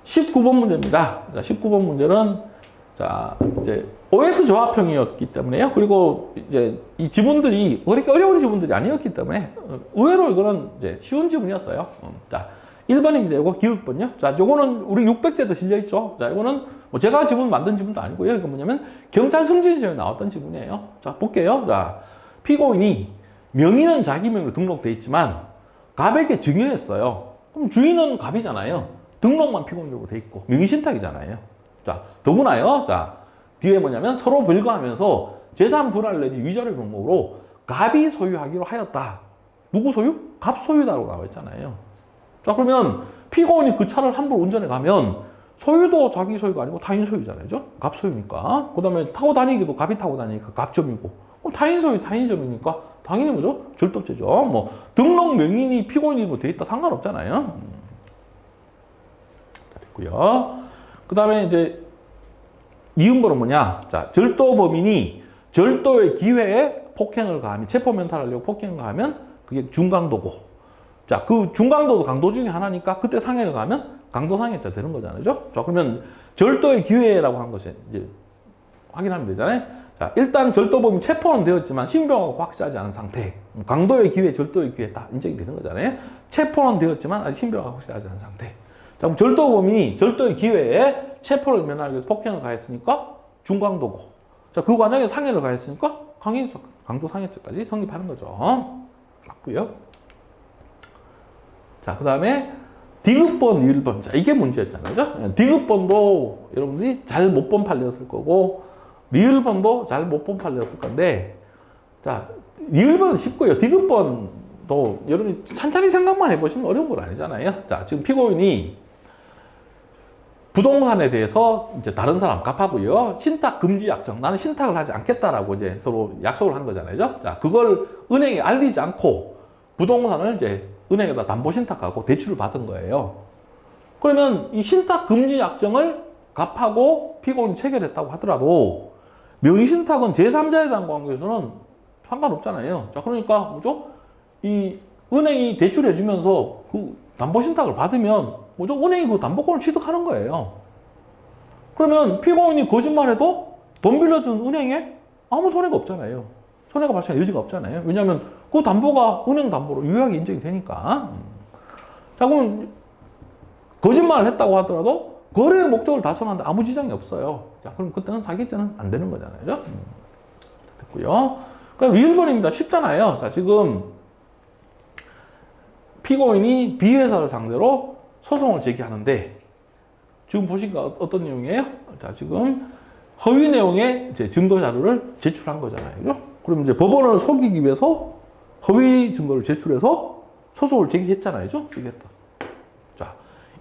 19번 문제입니다. 자, 19번 문제는 자, 이제 OS 조합형이었기 때문에요. 그리고 이제 이 지문들이 그렇게 어려운 지문들이 아니었기 때문에 의외로 이거는 이제 쉬운 지문이었어요. 자, 1번입니다. 이거 기억번요. 자, 요거는 우리 600제도 실려있죠. 자, 이거는 뭐 제가 지문 만든 지문도 아니고요. 이거 뭐냐면 경찰 승진시험에 나왔던 지문이에요. 자, 볼게요. 자, 피고인이 명의는 자기 명의로 등록돼 있지만 갑에게 증여했어요. 그럼 주인은 갑이잖아요. 등록만 피고인으로 돼 있고 명의신탁이잖아요. 자, 더구나요. 자, 뒤에 뭐냐면 서로 불거하면서 재산 분할 내지 위자료 명목으로 갑이 소유하기로 하였다. 누구 소유? 갑 소유다라고 나와 있잖아요. 자, 그러면 피고인이 그 차를 함부로 운전해 가면 소유도 자기 소유가 아니고 타인 소유잖아요. 갑 소유니까. 그 다음에 타고 다니기도 갑이 타고 다니니까 갑점이고. 그럼 타인 소유, 타인점이니까 당연히 뭐죠? 절도죄죠. 뭐 등록 명인이 피고인으로 돼 있다 상관없잖아요. 됐고요. 그 다음에 이제 이음보는 뭐냐? 자, 절도 범인이 절도의 기회에 폭행을 가하면 체포 면탈하려고 폭행을 가하면 그게 중강도고. 자, 그 중강도도 강도 중에 하나니까 그때 상해를 가하면 강도상해죄 되는 거잖아요. 자, 그러면 절도의 기회라고 한 것이 이제 확인하면 되잖아요. 자, 일단 절도범이 체포는 되었지만 신병하고 확실하지 않은 상태. 강도의 기회, 절도의 기회 다 인정이 되는 거잖아요. 체포는 되었지만 아직 신병하고 확실하지 않은 상태. 자, 그럼 절도범이 절도의 기회에 체포를 면하기 위해서 폭행을 가했으니까 중강도고. 자, 그 과정에 상해를 가했으니까 강도상해죄까지 성립하는 거죠. 맞고요. 자, 그 다음에 디귿번, 리을번. 자, 이게 문제였잖아요. 디귿번도 여러분들이 잘 못 본 판례였을 거고, 리을번도 잘 못 본 판례였을 건데, 자, 리을번은 쉽고요. 디귿번도 여러분이 천천히 생각만 해보시면 어려운 건 아니잖아요. 자, 지금 피고인이 부동산에 대해서 이제 다른 사람 갚하고요. 신탁 금지 약정. 나는 신탁을 하지 않겠다라고 이제 서로 약속을 한 거잖아요. 자, 그걸 은행에 알리지 않고 부동산을 이제 은행에다 담보 신탁하고 대출을 받은 거예요. 그러면 이 신탁 금지 약정을 갚하고 피고인이 체결했다고 하더라도 명의 신탁은 제3자에 대한 관계에서는 상관없잖아요. 자, 그러니까 뭐죠? 이 은행이 대출해 주면서 그 담보 신탁을 받으면 뭐죠? 은행이 그 담보권을 취득하는 거예요. 그러면 피고인이 거짓말해도 돈 빌려준 은행에 아무 손해가 없잖아요. 손해가 발생할 여지가 없잖아요. 왜냐하면 그 담보가 은행 담보로 유효하게 인정이 되니까. 자, 그럼 거짓말을 했다고 하더라도 거래의 목적을 달성하는데 아무 지장이 없어요. 자, 그럼 그때는 사기죄는 안 되는 거잖아요. 됐고요. 그럼 1번입니다. 쉽잖아요. 자, 지금 피고인이 B회사를 상대로 소송을 제기하는데 지금 보시니까 어떤 내용이에요? 자, 지금 허위 내용의 이제 증거 자료를 제출한 거잖아요. 그죠? 그럼 이제 법원을 속이기 위해서 허위 증거를 제출해서 소송을 제기했잖아요. 그죠? 제기했다. 자,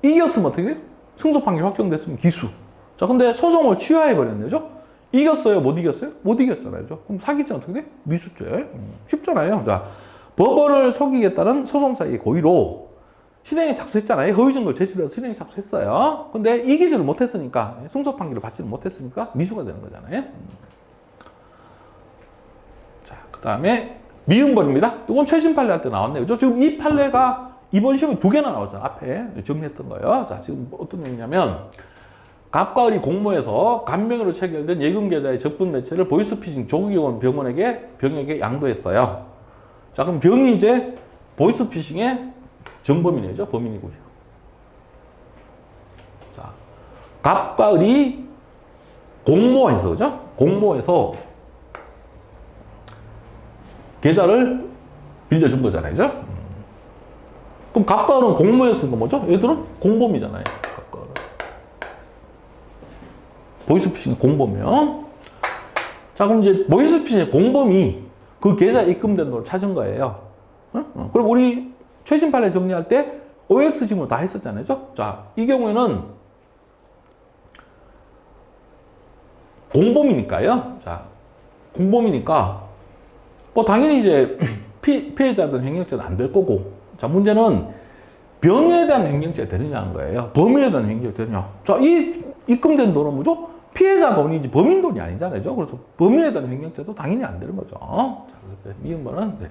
이겼으면 어떻게 돼요? 승소 판결 확정됐으면 기수. 자, 근데 소송을 취하해버렸네요. 그죠? 이겼어요? 못 이겼어요? 못 이겼잖아요. 그죠? 그럼 사기죄는 어떻게 돼? 미수죄. 쉽잖아요. 자, 법원을 속이겠다는 소송사의 고의로 실행에 착수했잖아요. 허위 증거를 제출해서 실행에 착수했어요. 근데 이기지를 못했으니까, 승소 판결을 받지를 못했으니까 미수가 되는 거잖아요. 자, 그 다음에 미음번입니다. 이건 최신 판례 할 때 나왔네요. 그죠? 지금 이 판례가 이번 시험에 2개나 나왔잖아요. 앞에 정리했던 거예요. 자, 지금 어떤 내용이냐면 갑과 을이 공모해서 간병으로 체결된 예금 계좌의 적분 매체를 보이스피싱 조기원 병에게 양도했어요. 자, 그럼 병이 이제 보이스피싱의 정범인이죠. 범인이고요. 자, 갑과 을이 공모해서, 그죠? 공모해서 계좌를 빌려준 거잖아요. 그죠? 그럼 갑과 을은 공모했으니까 뭐죠? 얘들은 공범이잖아요. 갑과 을은. 보이스피싱 공범이요. 자, 그럼 이제 보이스피싱의 공범이 그 계좌에 입금된 돈을 찾은 거예요. 그럼 우리 최신 판례 정리할 때 OX 지문을 다 했었잖아요. 자, 이 경우에는 공범이니까요. 자, 공범이니까 뭐 당연히 이제 피해자든 횡령죄는 안 될 거고. 자, 문제는 병에 대한 횡령죄가 되느냐는 거예요. 범인에 대한 횡령죄가 되느냐. 자, 이 입금된 돈은 뭐죠? 피해자 돈이지 범인 돈이 아니잖아요. 그래서 범인에 대한 횡령죄도 당연히 안 되는 거죠. 자, 그래서 미음번은 네.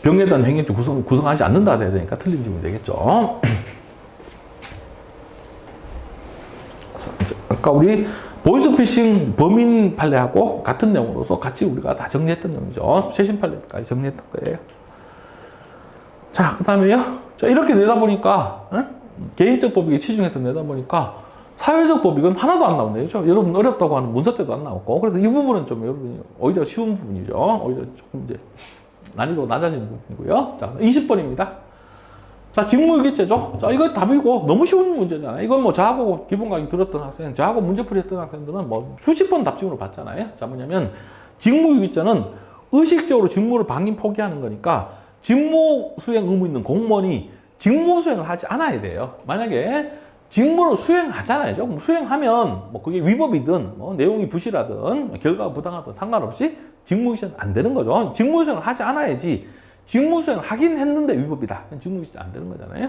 병에 대한 횡령죄 구성하지 않는다 해야 되니까 틀린 질문이 되겠죠. 아까 우리 보이스피싱 범인 판례하고 같은 내용으로서 같이 우리가 다 정리했던 내용이죠. 최신 판례까지 정리했던 거예요. 자, 그 다음에요. 자, 이렇게 내다 보니까, 개인적 법익에 치중해서 내다 보니까 사회적 법익은 하나도 안 나오네요. 여러분 어렵다고 하는 문서제도 안 나왔고. 그래서 이 부분은 좀 여러분이 오히려 쉬운 부분이죠. 오히려 조금 이제 난이도 낮아지는 부분이고요. 자, 20번입니다. 자, 직무유기죄죠. 자, 이거 답이고 너무 쉬운 문제잖아요. 이건 뭐 저하고 기본 강의 들었던 학생, 저하고 문제풀이 했던 학생들은 뭐 수십 번 답증으로 봤잖아요. 자, 뭐냐면 직무유기죄는 의식적으로 직무를 방임 포기하는 거니까 직무 수행 의무 있는 공무원이 직무 수행을 하지 않아야 돼요. 만약에 직무를 수행하잖아요. 그럼 수행하면 뭐 그게 위법이든 뭐 내용이 부실하든 결과가 부당하든 상관없이 직무유기죄는 안 되는 거죠. 직무 수행을 하지 않아야지. 직무 수행을 하긴 했는데 위법이다. 직무유기죄 안 되는 거잖아요.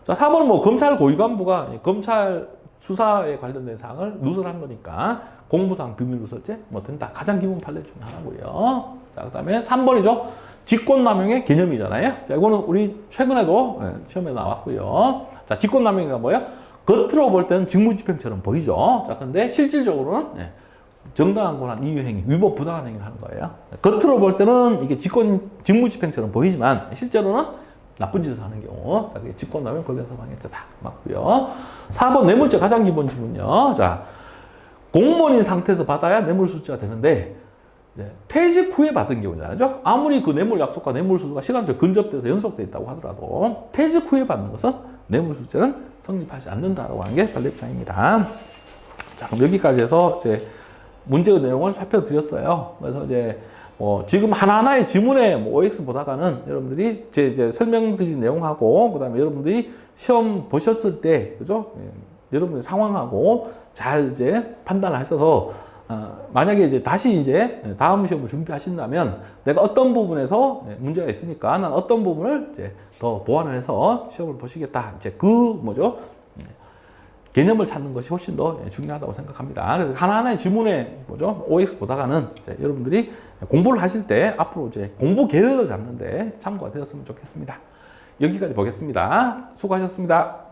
자, 4번은 뭐 검찰 고위간부가 검찰 수사에 관련된 사항을 누설한 거니까 공무상 비밀 누설죄 뭐 된다. 가장 기본 판례 중 하나고요. 자, 그다음에 3번이죠. 직권남용의 개념이잖아요. 자, 이거는 우리 최근에도 시험에 나왔고요. 자, 직권남용이가 뭐예요? 겉으로 볼 때는 직무집행처럼 보이죠. 자, 근데 실질적으로는 정당한 권한 이유행위, 위법 부당한 행위를 하는 거예요. 겉으로 볼 때는 이게 직무집행처럼 보이지만 실제로는 나쁜 짓을 하는 경우, 자, 그게 직권남용 권리행사방해죄다. 맞고요. 4번 뇌물죄 가장 기본 지문요. 자, 공무원인 상태에서 받아야 뇌물수수가 되는데 퇴직 후에 받은 경우잖아요. 아무리 그 뇌물 약속과 뇌물수수가 시간적으로 근접돼서 연속돼 있다고 하더라도 퇴직 후에 받는 것은 뇌물수수죄는 성립하지 않는다라고 하는 게 판례 입장입니다. 자, 그럼 여기까지 해서 이제 문제의 내용을 살펴드렸어요. 그래서 이제 지금 하나하나의 지문의 OX 보다가는 여러분들이 제 이제 설명드린 내용하고 그다음에 여러분들이 시험 보셨을 때 그죠? 여러분의 상황하고 잘 이제 판단을 하셔서 만약에 이제 다시 이제 다음 시험을 준비하신다면 내가 어떤 부분에서 문제가 있으니까 난 어떤 부분을 이제 더 보완을 해서 시험을 보시겠다. 이제 그 뭐죠? 개념을 찾는 것이 훨씬 더 중요하다고 생각합니다. 그래서 하나하나의 지문에 뭐죠? OX 보다가는 여러분들이 공부를 하실 때 앞으로 이제 공부 계획을 잡는데 참고가 되었으면 좋겠습니다. 여기까지 보겠습니다. 수고하셨습니다.